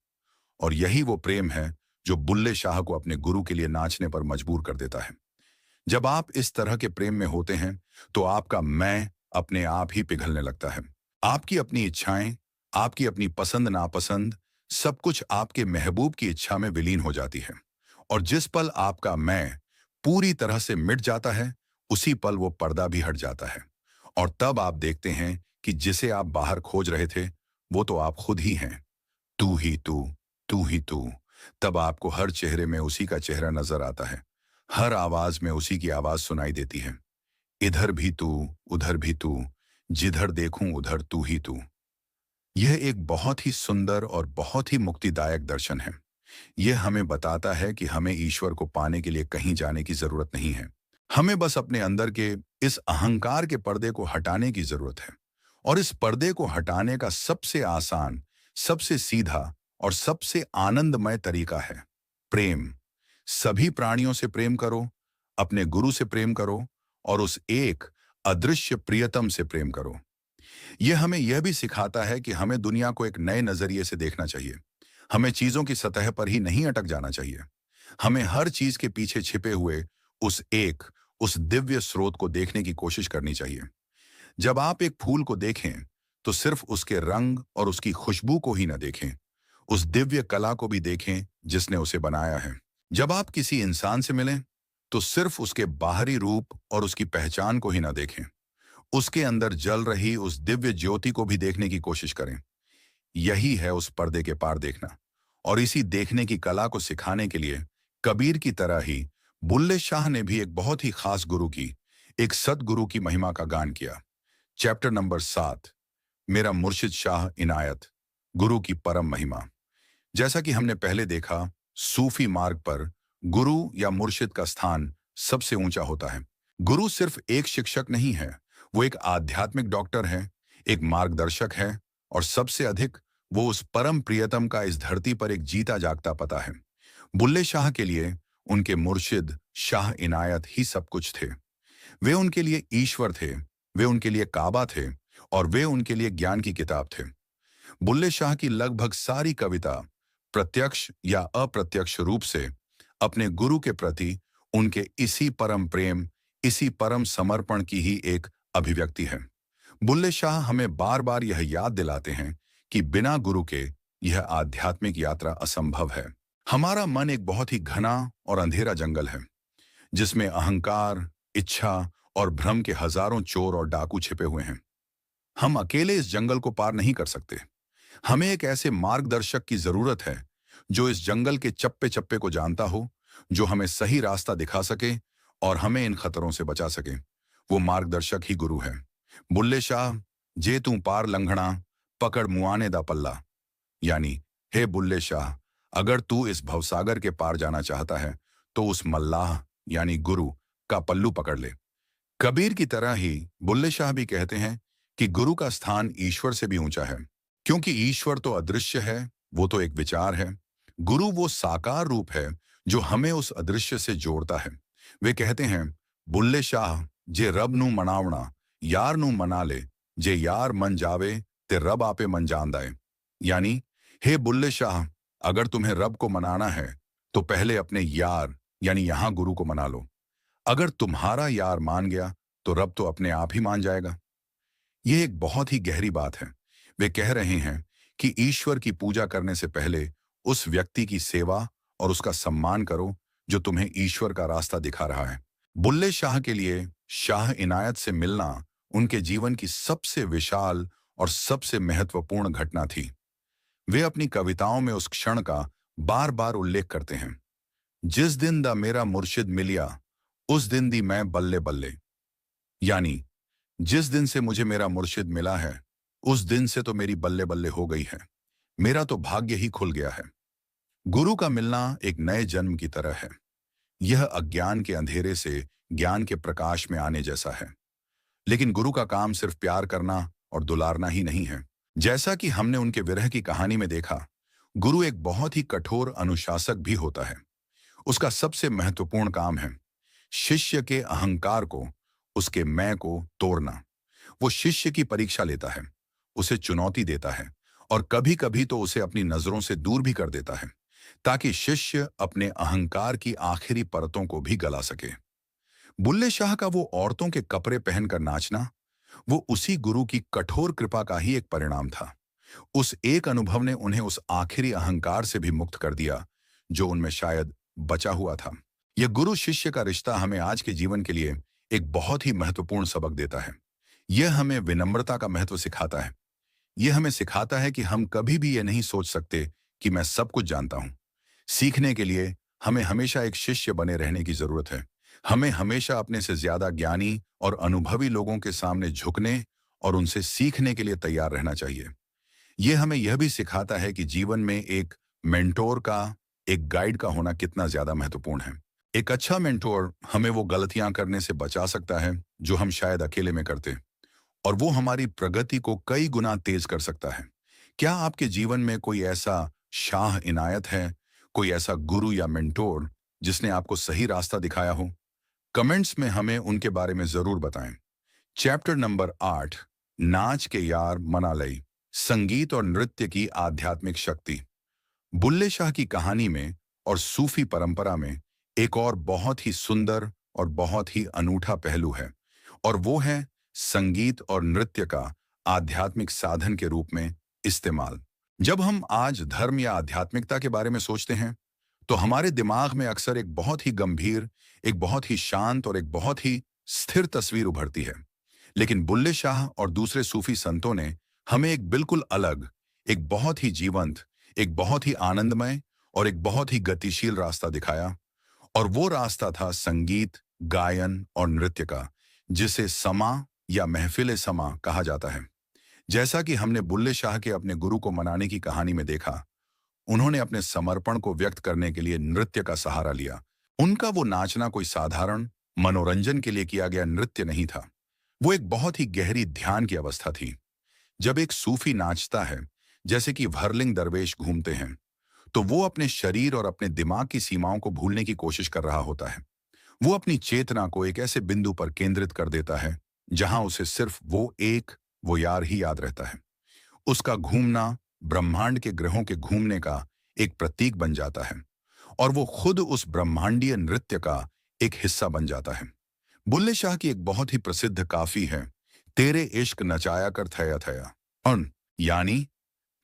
और यही वो प्रेम है जो बुल्ले शाह को अपने गुरु के लिए नाचने पर मजबूर कर देता है। जब आप इस तरह के प्रेम में होते हैं, तो आपका मैं अपने आप ही पिघलने लगता है। आपकी अपनी इच्छाएं, आपकी अपनी पसंद नापसंद, सब कुछ आपके महबूब की इच्छा में विलीन हो जाती है। और जिस पल आपका मैं पूरी तरह से मिट जाता है, उसी पल वो पर्दा भी हट जाता है। और तब आप देखते हैं कि जिसे आप बाहर खोज रहे थे, वो तो आप खुद ही हैं। तू ही तू, तू ही तू। तब आपको हर चेहरे में उसी का चेहरा नजर आता है। हर आवाज में उसी की आवाज सुनाई देती है। इधर भी तू, उधर भी तू, जिधर देखूं उधर तू ही तू। यह एक बहुत ही सुंदर और बहुत ही मुक्तिदायक दर्शन है। यह हमें बताता है कि हमें ईश्वर को पाने के लिए कहीं जाने की जरूरत नहीं है। हमें बस अपने अंदर के इस अहंकार के पर्दे को हटाने की जरूरत है। और इस पर्दे को हटाने का सबसे आसान, सबसे सीधा और सबसे आनंदमय तरीका है प्रेम। सभी प्राणियों से प्रेम करो, अपने गुरु से प्रेम करो और उस एक अदृश्य प्रियतम से प्रेम करो। यह हमें यह भी सिखाता है कि हमें दुनिया को एक नए नजरिए से देखना चाहिए। हमें चीजों की सतह पर ही नहीं अटक जाना चाहिए। हमें हर चीज के पीछे छिपे हुए उस दिव्य स्रोत को देखने की कोशिश करनी चाहिए। जब आप एक फूल को देखें, तो सिर्फ उसके रंग और उसकी खुशबू को ही न देखें, उस दिव्य कला को भी देखें जिसने उसे बनाया है। जब आप किसी इंसान से मिलें, तो सिर्फ उसके बाहरी रूप और उसकी पहचान को ही न देखें, उसके अंदर जल रही उस दिव्य ज्योति को भी देखने की कोशिश करें। यही है उस पर्दे के पार देखना। और इसी देखने की कला को सिखाने के लिए कबीर की तरह ही बुल्ले शाह ने भी एक बहुत ही खास गुरु की, एक सदगुरु की महिमा का गान किया। चैप्टर नंबर 7, मेरा मुर्शिद शाह इनायत, गुरु की परम महिमा। जैसा कि हमने पहले देखा, सूफी मार्ग पर गुरु या मुर्शिद का स्थान सबसे ऊंचा होता है। गुरु सिर्फ एक शिक्षक नहीं है, वो एक आध्यात्मिक डॉक्टर है, एक मार्गदर्शक है और सबसे अधिक वो उस परम प्रियतम का इस धरती पर एक जीता जागता पता है। बुल्ले शाह के लिए उनके मुर्शिद शाह इनायत ही सब कुछ थे। वे उनके लिए ईश्वर थे, वे उनके लिए काबा थे और वे उनके लिए ज्ञान की किताब थे। बुल्ले शाह की लगभग सारी कविता प्रत्यक्ष या अप्रत्यक्ष रूप से अपने गुरु के प्रति उनके इसी परम प्रेम, इसी परम समर्पण की ही एक अभिव्यक्ति है। बुल्ले शाह हमें बार बार यह याद दिलाते हैं कि बिना गुरु के यह आध्यात्मिक यात्रा असंभव है। हमारा मन एक बहुत ही घना और अंधेरा जंगल है, जिसमें अहंकार, इच्छा और भ्रम के हजारों चोर और डाकू छिपे हुए हैं। हम अकेले इस जंगल को पार नहीं कर सकते। हमें एक ऐसे मार्गदर्शक की जरूरत है जो इस जंगल के चप्पे चप्पे को जानता हो, जो हमें सही रास्ता दिखा सके और हमें इन खतरों से बचा सके। वो मार्गदर्शक ही गुरु है। बुल्ले शाह, जे तू पार लंघना, पकड़ मुआने दा पल्ला। यानी, हे बुल्ले शाह, अगर तू इस भवसागर के पार जाना चाहता है, तो उस मल्लाह यानी गुरु का पल्लू पकड़ ले। कबीर की तरह ही बुल्ले शाह भी कहते हैं कि गुरु का स्थान ईश्वर से भी ऊंचा है, क्योंकि ईश्वर तो अदृश्य है, वो तो एक विचार है। गुरु वो साकार रूप है जो हमें उस अदृश्य से जोड़ता है। वे कहते हैं, बुल्ले शाह, जे रब नू मनावना, यार नू मना ले, जे यार मन जावे, ते रब आपे मन जानदाए। यानी, हे बुल्ले शाह, अगर तुम्हें रब को मनाना है तो पहले अपने यार यानी यहां गुरु को मना लो। अगर तुम्हारा यार मान गया तो रब तो अपने आप ही मान जाएगा। यह एक बहुत ही गहरी बात है। वे कह रहे हैं कि ईश्वर की पूजा करने से पहले उस व्यक्ति की सेवा और उसका सम्मान करो जो तुम्हें ईश्वर का रास्ता दिखा रहा है। बुल्ले शाह के लिए शाह इनायत से मिलना उनके जीवन की सबसे विशाल और सबसे महत्वपूर्ण घटना थी। वे अपनी कविताओं में उस क्षण का बार बार उल्लेख करते हैं। जिस दिन दा मेरा मुर्शिद मिलिया, उस दिन दी मैं बल्ले बल्ले। यानी, जिस दिन से मुझे मेरा मुर्शिद मिला है, उस दिन से तो मेरी बल्ले बल्ले हो गई है। मेरा तो भाग्य ही खुल गया है। गुरु का मिलना एक नए जन्म की तरह है। यह अज्ञान के अंधेरे से ज्ञान के प्रकाश में आने जैसा है। लेकिन गुरु का काम सिर्फ प्यार करना और दुलारना ही नहीं है। जैसा कि हमने उनके विरह की कहानी में देखा, गुरु एक बहुत ही कठोर अनुशासक भी होता है। उसका सबसे महत्वपूर्ण काम है शिष्य के अहंकार को, उसके मैं को तोड़ना। वो शिष्य की परीक्षा लेता है, उसे चुनौती देता है और कभी कभी तो उसे अपनी नजरों से दूर भी कर देता है, ताकि शिष्य अपने अहंकार की आखिरी परतों को भी गला सके। बुल्ले शाह का वो औरतों के कपड़े पहनकर नाचना, वो उसी गुरु की कठोर कृपा का ही एक परिणाम था। उस एक अनुभव ने उन्हें उस आखिरी अहंकार से भी मुक्त कर दिया जो उनमें शायद बचा हुआ था। यह गुरु शिष्य का रिश्ता हमें आज के जीवन के लिए एक बहुत ही महत्वपूर्ण सबक देता है। यह हमें विनम्रता का महत्व सिखाता है। यह हमें सिखाता है कि हम कभी भी यह नहीं सोच सकते कि मैं सब कुछ जानता हूं। सीखने के लिए हमें हमेशा एक शिष्य बने रहने की जरूरत है। हमें हमेशा अपने से ज्यादा ज्ञानी और अनुभवी लोगों के सामने झुकने और उनसे सीखने के लिए तैयार रहना चाहिए। यह हमें यह भी सिखाता है कि जीवन में एक मेंटोर का, एक गाइड का होना कितना ज्यादा महत्वपूर्ण है। एक अच्छा मेंटोर हमें वो गलतियां करने से बचा सकता है जो हम शायद अकेले में करते, और वो हमारी प्रगति को कई गुना तेज कर सकता है। क्या आपके जीवन में कोई ऐसा शाह इनायत है, कोई ऐसा गुरु या मेंटोर जिसने आपको सही रास्ता दिखाया हो? कमेंट्स में हमें उनके बारे में जरूर बताएं। चैप्टर नंबर 8, नाच के यार मना लई, संगीत और नृत्य की आध्यात्मिक शक्ति। बुल्ले शाह की कहानी में और सूफी परंपरा में एक और बहुत ही सुंदर और बहुत ही अनूठा पहलू है, और वो है संगीत और नृत्य का आध्यात्मिक साधन के रूप में इस्तेमाल। जब हम आज धर्म या आध्यात्मिकता के बारे में सोचते हैं तो हमारे दिमाग में अक्सर एक बहुत ही गंभीर, एक बहुत ही शांत और एक बहुत ही स्थिर तस्वीर उभरती है। लेकिन बुल्ले शाह और दूसरे सूफी संतों ने हमें एक बिल्कुल अलग, एक बहुत ही जीवंत, एक बहुत ही आनंदमय और एक बहुत ही गतिशील रास्ता दिखाया। और वो रास्ता था संगीत, गायन और नृत्य का, जिसे समा या महफिल समा कहा जाता है। जैसा कि हमने बुल्ले शाह के अपने गुरु को मनाने की कहानी में देखा, उन्होंने अपने समर्पण को व्यक्त करने के लिए नृत्य का सहारा लिया। उनका वो नाचना कोई साधारण मनोरंजन के लिए किया गया नृत्य नहीं था। वो एक बहुत ही गहरी ध्यान की अवस्था थी। जब एक सूफी नाचता है, जैसे कि भरलिंग दरवेश घूमते हैं, तो वो अपने शरीर और अपने दिमाग की सीमाओं को भूलने की कोशिश कर रहा होता है। वो अपनी चेतना को एक ऐसे बिंदु पर केंद्रित कर देता है जहां उसे सिर्फ वो यार ही याद रहता है। उसका घूमना ब्रह्मांड के ग्रहों के घूमने का एक प्रतीक बन जाता है, और वो खुद उस ब्रह्मांडीय नृत्य का एक हिस्सा बन जाता है। बुल्ले शाह की एक बहुत ही प्रसिद्ध काफी है, तेरे इश्क नचाया कर थया थया, और यानी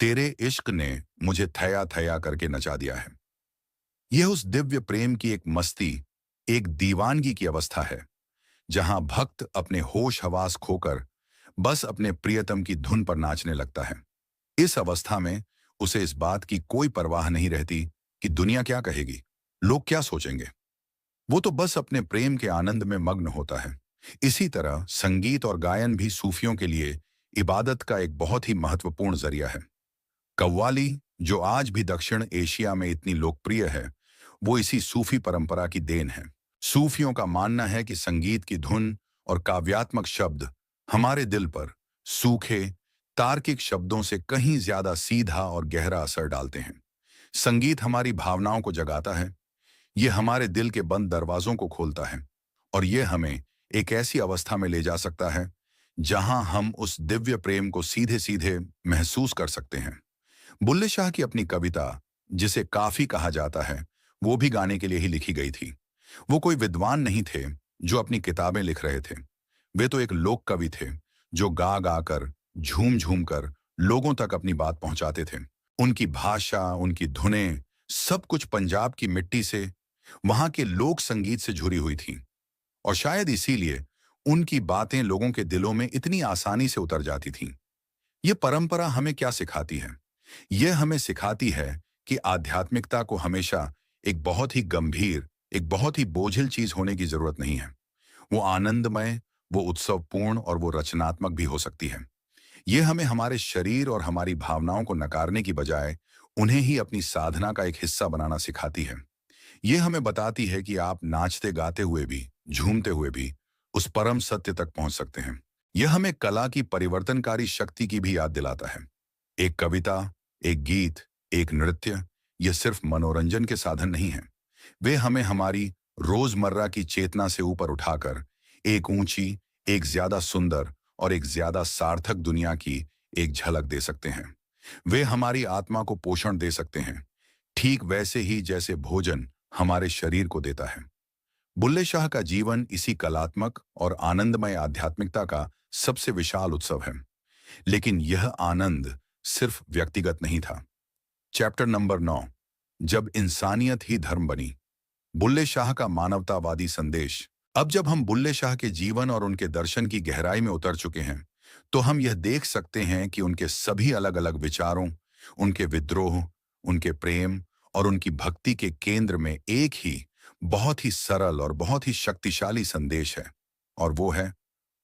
तेरे इश्क ने मुझे थया थया करके नचा दिया है। यह उस दिव्य प्रेम की एक मस्ती, एक दीवानगी की अवस्था है जहां भक्त अपने होश हवास खोकर बस अपने प्रियतम की धुन पर नाचने लगता है। इस अवस्था में उसे इस बात की कोई परवाह नहीं रहती कि दुनिया क्या कहेगी, लोग क्या सोचेंगे। वो तो बस अपने प्रेम के आनंद में मग्न होता है। इसी तरह संगीत और गायन भी सूफियों के लिए इबादत का एक बहुत ही महत्वपूर्ण जरिया है। कव्वाली, जो आज भी दक्षिण एशिया में इतनी लोकप्रिय है, वो इसी सूफी परंपरा की देन है। सूफियों का मानना है कि संगीत की धुन और काव्यात्मक शब्द हमारे दिल पर सूखे, तार्किक शब्दों से कहीं ज्यादा सीधा और गहरा असर डालते हैं। संगीत हमारी भावनाओं को जगाता है, ये हमारे दिल के बंद दरवाजों को खोलता है और ये हमें एक ऐसी अवस्था में ले जा सकता है जहां हम उस दिव्य प्रेम को सीधे सीधे महसूस कर सकते हैं। बुल्ले शाह की अपनी कविता, जिसे काफी कहा जाता है, वो भी गाने के लिए ही लिखी गई थी। वो कोई विद्वान नहीं थे जो अपनी किताबें लिख रहे थे। वे तो एक लोक कवि थे जो गा गा कर, झूम झूम कर लोगों तक अपनी बात पहुंचाते थे। उनकी भाषा, उनकी धुनें, सब कुछ पंजाब की मिट्टी से, वहां के लोक संगीत से जुड़ी हुई थी और शायद इसीलिए उनकी बातें लोगों के दिलों में इतनी आसानी से उतर जाती थीं। ये परंपरा हमें क्या सिखाती है? यह हमें सिखाती है कि आध्यात्मिकता को हमेशा एक बहुत ही गंभीर, एक बहुत ही बोझिल चीज होने की जरूरत नहीं है। वो आनंदमय, वो उत्सवपूर्ण और वो रचनात्मक भी हो सकती है। ये हमें हमारे शरीर और हमारी भावनाओं को नकारने की बजाय उन्हें ही अपनी साधना का एक हिस्सा बनाना सिखाती है। ये हमें बताती है कि आप नाचते गाते हुए भी, झूमते हुए भी उस परम सत्य तक पहुंच सकते हैं। यह हमें कला की परिवर्तनकारी शक्ति की भी याद दिलाता है। एक कविता, एक गीत, एक नृत्य, ये सिर्फ मनोरंजन के साधन नहीं हैं। वे हमें हमारी रोजमर्रा की चेतना से ऊपर उठाकर एक ऊंची, एक ज्यादा सुंदर और एक ज्यादा सार्थक दुनिया की एक झलक दे सकते हैं। वे हमारी आत्मा को पोषण दे सकते हैं, ठीक वैसे ही जैसे भोजन हमारे शरीर को देता है। बुल्ले शाह का जीवन इसी कलात्मक और आनंदमय आध्यात्मिकता का सबसे विशाल उत्सव है। लेकिन यह आनंद सिर्फ व्यक्तिगत नहीं था। चैप्टर नंबर 9, जब इंसानियत ही धर्म बनी। बुल्ले शाह का मानवतावादी संदेश। अब जब हम बुल्ले शाह के जीवन और उनके दर्शन की गहराई में उतर चुके हैं, तो हम यह देख सकते हैं कि उनके सभी अलग अलग विचारों, उनके विद्रोह, उनके प्रेम और उनकी भक्ति के केंद्र में एक ही बहुत ही सरल और बहुत ही शक्तिशाली संदेश है, और वो है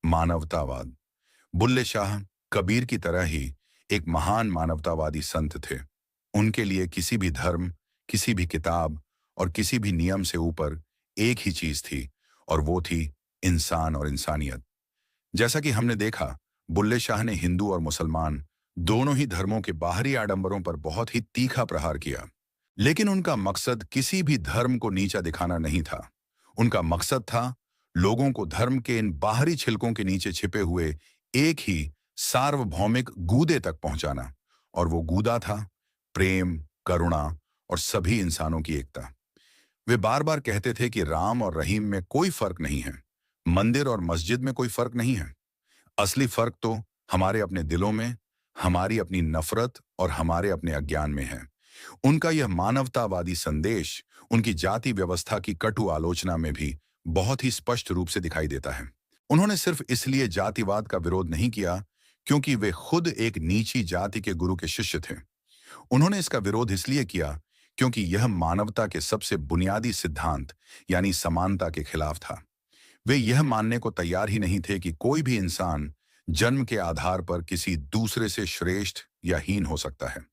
मानवतावाद। बुल्ले शाह कबीर की तरह ही एक महान मानवतावादी संत थे। उनके लिए किसी भी धर्म, किसी भी किताब और किसी भी नियम से ऊपर एक ही चीज थी, और वो थी इंसान और इंसानियत। जैसा कि हमने देखा, बुल्ले शाह ने हिंदू और मुसलमान दोनों ही धर्मों के बाहरी आडंबरों पर बहुत ही तीखा प्रहार किया। लेकिन उनका मकसद किसी भी धर्म को नीचा दिखाना नहीं था। उनका मकसद था लोगों को धर्म के इन बाहरी छिलकों के नीचे छिपे हुए एक ही सार्वभौमिक गूदे तक पहुंचाना, और वो गूदा था प्रेम, करुणा और सभी इंसानों की एकता। वे बार बार कहते थे कि राम और रहीम में कोई फर्क नहीं है, मंदिर और मस्जिद में कोई फर्क नहीं है। असली फर्क तो हमारे अपने दिलों में, हमारी अपनी नफरत और हमारे अपने अज्ञान में है। उनका यह मानवतावादी संदेश उनकी जाति व्यवस्था की कटु आलोचना में भी बहुत ही स्पष्ट रूप से दिखाई देता है। उन्होंने सिर्फ इसलिए जातिवाद का विरोध नहीं किया क्योंकि वे खुद एक नीची जाति के गुरु के शिष्य थे। उन्होंने इसका विरोध इसलिए किया क्योंकि यह मानवता के सबसे बुनियादी सिद्धांत यानी समानता के खिलाफ था। वे यह मानने को तैयार ही नहीं थे कि कोई भी इंसान जन्म के आधार पर किसी दूसरे से श्रेष्ठ या हीन हो सकता है।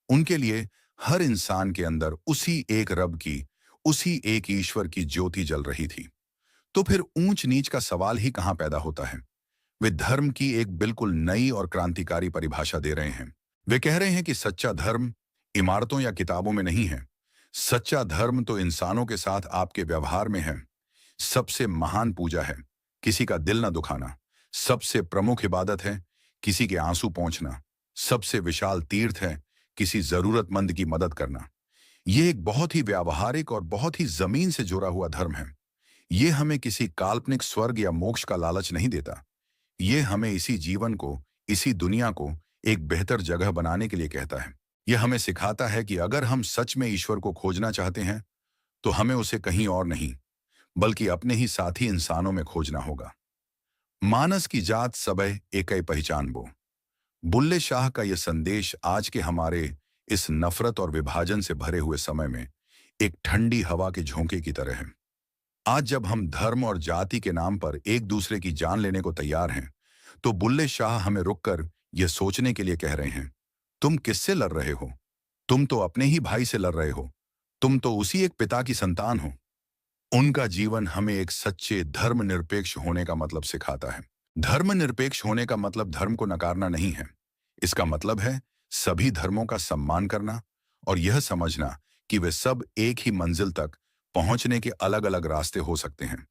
उनके लिए हर इंसान के अंदर उसी एक रब की, उसी एक ईश्वर की ज्योति जल रही थी। तो फिर ऊंच नीच का सवाल ही कहां पैदा होता है? वे धर्म की एक बिल्कुल नई और क्रांतिकारी परिभाषा दे रहे हैं। वे कह रहे हैं कि सच्चा धर्म इमारतों या किताबों में नहीं है। सच्चा धर्म तो इंसानों के साथ आपके व्यवहार में है। सबसे महान पूजा है किसी का दिल न दुखाना। सबसे प्रमुख इबादत है किसी के आंसू पोंछना। सबसे विशाल तीर्थ है किसी जरूरतमंद की मदद करना। यह एक बहुत ही व्यावहारिक और बहुत ही जमीन से जुड़ा हुआ धर्म है। यह हमें किसी काल्पनिक स्वर्ग या मोक्ष का लालच नहीं देता। यह हमें इसी जीवन को, इसी दुनिया को एक बेहतर जगह बनाने के लिए कहता है। यह हमें सिखाता है कि अगर हम सच में ईश्वर को खोजना चाहते हैं, तो हमें उसे कहीं और नहीं, बल्कि अपने ही साथी इंसानों में खोजना होगा। मानस की जात सबह एकई पहचान बो। बुल्ले शाह का यह संदेश आज के हमारे इस नफरत और विभाजन से भरे हुए समय में एक ठंडी हवा के झोंके की तरह है। आज जब हम धर्म और जाति के नाम पर एक दूसरे की जान लेने को तैयार हैं, तो बुल्ले शाह हमें रुककर यह सोचने के लिए कह रहे हैं, तुम किससे लड़ रहे हो? तुम तो अपने ही भाई से लड़ रहे हो। तुम तो उसी एक पिता की संतान हो। उनका जीवन हमें एक सच्चे धर्मनिरपेक्ष होने का मतलब सिखाता है। धर्मनिरपेक्ष होने का मतलब धर्म को नकारना नहीं है। इसका मतलब है सभी धर्मों का सम्मान करना और यह समझना कि वे सब एक ही मंजिल तक पहुंचने के अलग-अलग रास्ते हो सकते हैं।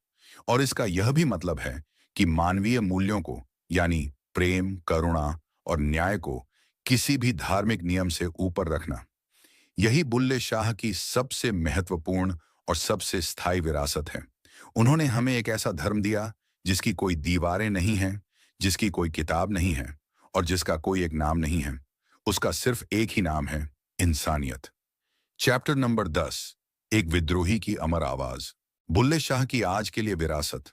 और इसका यह भी मतलब है कि मानवीय मूल्यों को, यानी प्रेम, करुणा और न्याय को किसी भी धार्मिक नियम से ऊपर रखना। यही बुल्ले शाह की सबसे महत्वपूर्ण और सबसे स्थायी विरासत है। उन्होंने हमें एक ऐसा धर्म दिया जिसकी कोई दीवारें नहीं हैं, जिसकी कोई किताब नहीं है और जिसका कोई एक नाम नहीं है। उसका सिर्फ एक ही नाम है, इंसानियत। चैप्टर नंबर 10, एक विद्रोही की अमर आवाज। बुल्ले शाह की आज के लिए विरासत।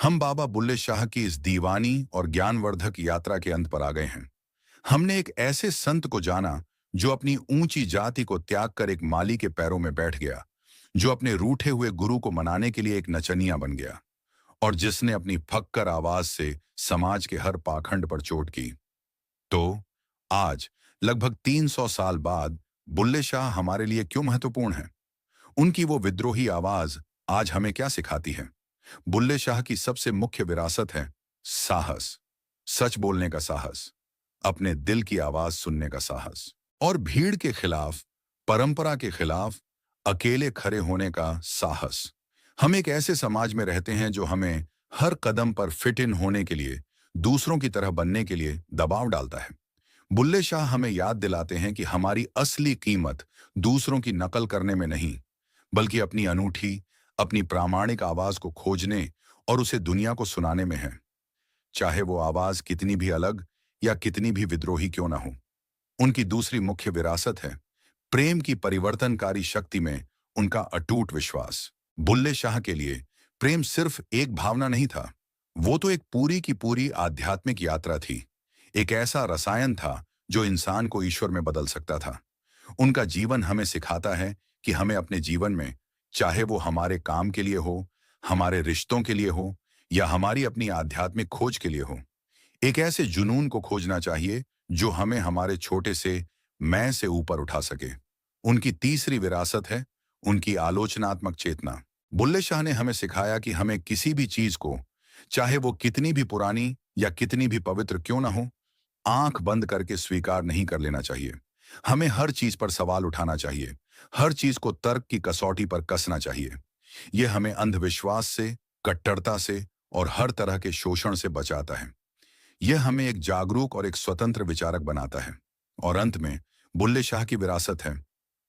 हम बाबा बुल्ले शाह की इस दीवानी और ज्ञानवर्धक यात्रा के अंत पर आ गए हैं। हमने एक ऐसे संत को जाना जो अपनी ऊंची जाति को त्याग कर एक माली के पैरों में बैठ गया, जो अपने रूठे हुए गुरु को मनाने के लिए एक नचनिया बन गया और जिसने अपनी फक्कर आवाज से समाज के हर पाखंड पर चोट की। तो आज, लगभग 300 साल बाद, बुल्ले शाह हमारे लिए क्यों महत्वपूर्ण है? उनकी वो विद्रोही आवाज आज हमें क्या सिखाती है? बुल्ले शाह की सबसे मुख्य विरासत है साहस, सच बोलने का साहस, अपने दिल की आवाज सुनने का साहस और भीड़ के खिलाफ, परंपरा के खिलाफ अकेले खड़े होने का साहस। हम एक ऐसे समाज में रहते हैं जो हमें हर कदम पर फिट इन होने के लिए, दूसरों की तरह बनने के लिए दबाव डालता है। बुल्ले शाह हमें याद दिलाते हैं कि हमारी असली कीमत दूसरों की नकल करने में नहीं, बल्कि अपनी अनूठी, अपनी प्रामाणिक आवाज को खोजने और उसे दुनिया को सुनाने में है। चाहे वो आवाज कितनी भी अलग या कितनी भी विद्रोही क्यों ना हो। उनकी दूसरी मुख्य विरासत है प्रेम की परिवर्तनकारी शक्ति में उनका अटूट विश्वास। बुल्ले शाह के लिए प्रेम सिर्फ एक भावना नहीं था, वो तो एक पूरी की पूरी आध्यात्मिक यात्रा थी। एक ऐसा रसायन था जो इंसान को ईश्वर में बदल सकता था। उनका जीवन हमें सिखाता है कि हमें अपने जीवन में, चाहे वो हमारे काम के लिए हो, हमारे रिश्तों के लिए हो या हमारी अपनी आध्यात्मिक खोज के लिए हो, एक ऐसे जुनून को खोजना चाहिए जो हमें हमारे छोटे से मैं से ऊपर उठा सके। उनकी तीसरी विरासत है उनकी आलोचनात्मक चेतना। बुल्ले शाह ने हमें सिखाया कि हमें किसी भी चीज को, चाहे वो कितनी भी पुरानी या कितनी भी पवित्र क्यों ना हो, आंख बंद करके स्वीकार नहीं कर लेना चाहिए। हमें हर चीज पर सवाल उठाना चाहिए, हर चीज को तर्क की कसौटी पर कसना चाहिए। यह हमें अंधविश्वास से, कट्टरता से और हर तरह के शोषण से बचाता है। यह हमें एक जागरूक और एक स्वतंत्र विचारक बनाता है। और अंत में बुल्ले शाह की विरासत है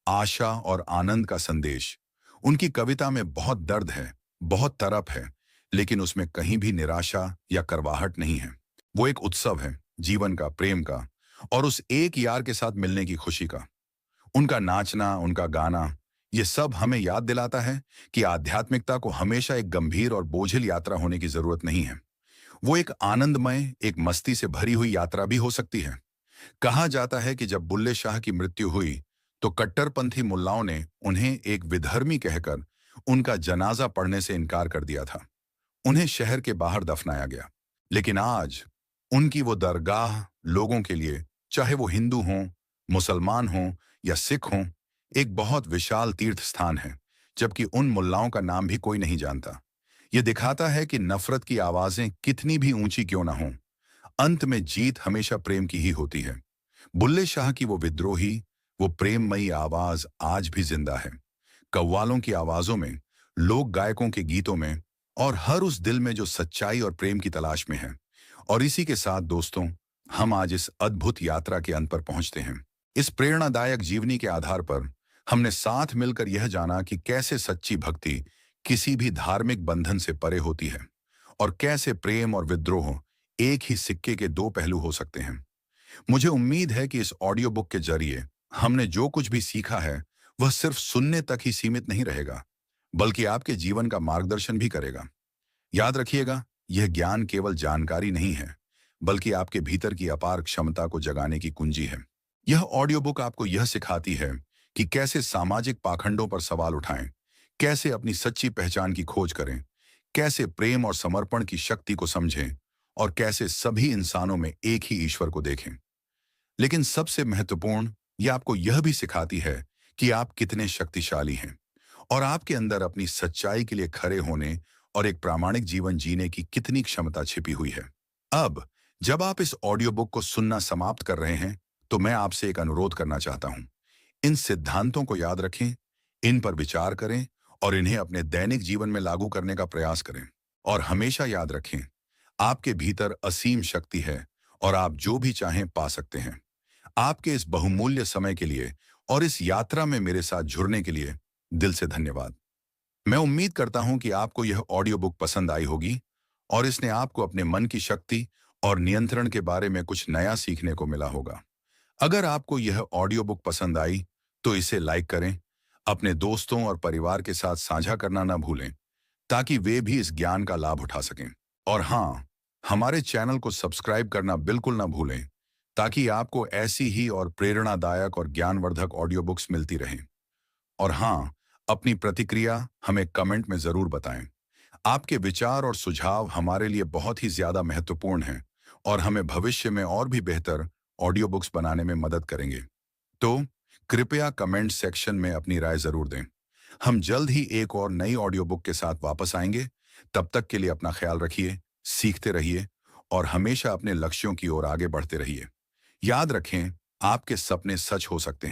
आशा और आनंद का संदेश। उनकी कविता में बहुत दर्द है, बहुत तड़प है, लेकिन उसमें कहीं भी निराशा या करवाहट नहीं है। वो एक उत्सव है, जीवन का, प्रेम का और उस एक यार के साथ मिलने की खुशी का। उनका नाचना, उनका गाना, ये सब हमें याद दिलाता है कि आध्यात्मिकता को हमेशा एक गंभीर और बोझिल यात्रा होने की जरूरत नहीं है। वो एक आनंदमय, एक मस्ती से भरी हुई यात्रा भी हो सकती है। कहा जाता है कि जब बुल्ले शाह की मृत्यु हुई तो कट्टरपंथी मुल्लाओं ने उन्हें एक विधर्मी कहकर उनका जनाजा पढ़ने से इनकार कर दिया था। उन्हें शहर के बाहर दफनाया गया। लेकिन आज उनकी वो दरगाह लोगों के लिए, चाहे वो हिंदू हों, मुसलमान हों या सिख हों, एक बहुत विशाल तीर्थ स्थान है, जबकि उन मुल्लाओं का नाम भी कोई नहीं जानता। ये दिखाता है कि नफरत की आवाजें कितनी भी ऊंची क्यों ना हों, अंत में जीत हमेशा प्रेम की ही होती है। बुल्ले शाह की वो विद्रोही, वो प्रेममयी आवाज आज भी जिंदा है। कव्वालों की आवाजों में, लोक गायकों के गीतों में और हर उस दिल में जो सच्चाई और प्रेम की तलाश में है। और इसी के साथ दोस्तों, हम आज इस अद्भुत यात्रा के अंत पर पहुंचते हैं। इस प्रेरणादायक जीवनी के आधार पर हमने साथ मिलकर यह जाना कि कैसे सच्ची भक्ति किसी भी धार्मिक बंधन से परे होती है और कैसे प्रेम और विद्रोह एक ही सिक्के के दो पहलू हो सकते हैं। मुझे उम्मीद है कि इस ऑडियो बुक के जरिए हमने जो कुछ भी सीखा है वह सिर्फ सुनने तक ही सीमित नहीं रहेगा, बल्कि आपके जीवन का मार्गदर्शन भी करेगा। याद रखिएगा, यह ज्ञान केवल जानकारी नहीं है, बल्कि आपके भीतर की अपार क्षमता को जगाने की कुंजी है। यह ऑडियो बुक आपको यह सिखाती है कि कैसे सामाजिक पाखंडों पर सवाल उठाएं, कैसे अपनी सच्ची पहचान की खोज करें, कैसे प्रेम और समर्पण की शक्ति को समझें और कैसे सभी इंसानों में एक ही ईश्वर को देखें। लेकिन सबसे महत्वपूर्ण, यह आपको यह भी सिखाती है कि आप कितने शक्तिशाली हैं और आपके अंदर अपनी सच्चाई के लिए खड़े होने और एक प्रामाणिक जीवन जीने की कितनी क्षमता छिपी हुई है। अब जब आप इस ऑडियो बुक को सुनना समाप्त कर रहे हैं, तो मैं आपसे एक अनुरोध करना चाहता हूं। इन सिद्धांतों को याद रखें, इन पर विचार करें और इन्हें अपने दैनिक जीवन में लागू करने का प्रयास करें। और हमेशा याद रखें, आपके भीतर असीम शक्ति है और आप जो भी चाहें पा सकते हैं। आपके इस बहुमूल्य समय के लिए और इस यात्रा में मेरे साथ जुड़ने के लिए दिल से धन्यवाद। मैं उम्मीद करता हूं कि आपको यह ऑडियो बुक पसंद आई होगी और इसने आपको अपने मन की शक्ति और नियंत्रण के बारे में कुछ नया सीखने को मिला होगा। अगर आपको यह ऑडियो बुक पसंद आई, तो इसे लाइक करें, अपने दोस्तों और परिवार के साथ साझा करना ना भूलें, ताकि वे भी इस ज्ञान का लाभ उठा सकें। और हाँ, हमारे चैनल को सब्सक्राइब करना बिल्कुल ना भूलें, ताकि आपको ऐसी ही और प्रेरणादायक और ज्ञानवर्धक ऑडियो बुक्स मिलती रहें। और हाँ, अपनी प्रतिक्रिया हमें कमेंट में जरूर बताएं। आपके विचार और सुझाव हमारे लिए बहुत ही ज्यादा महत्वपूर्ण हैं और हमें भविष्य में और भी बेहतर ऑडियो बुक्स बनाने में मदद करेंगे। तो कृपया कमेंट सेक्शन में अपनी राय जरूर दें। हम जल्द ही एक और नई ऑडियो बुक के साथ वापस आएंगे। तब तक के लिए अपना ख्याल रखिए, सीखते रहिए और हमेशा अपने लक्ष्यों की ओर आगे बढ़ते रहिए। याद रखें, आपके सपने सच हो सकते हैं।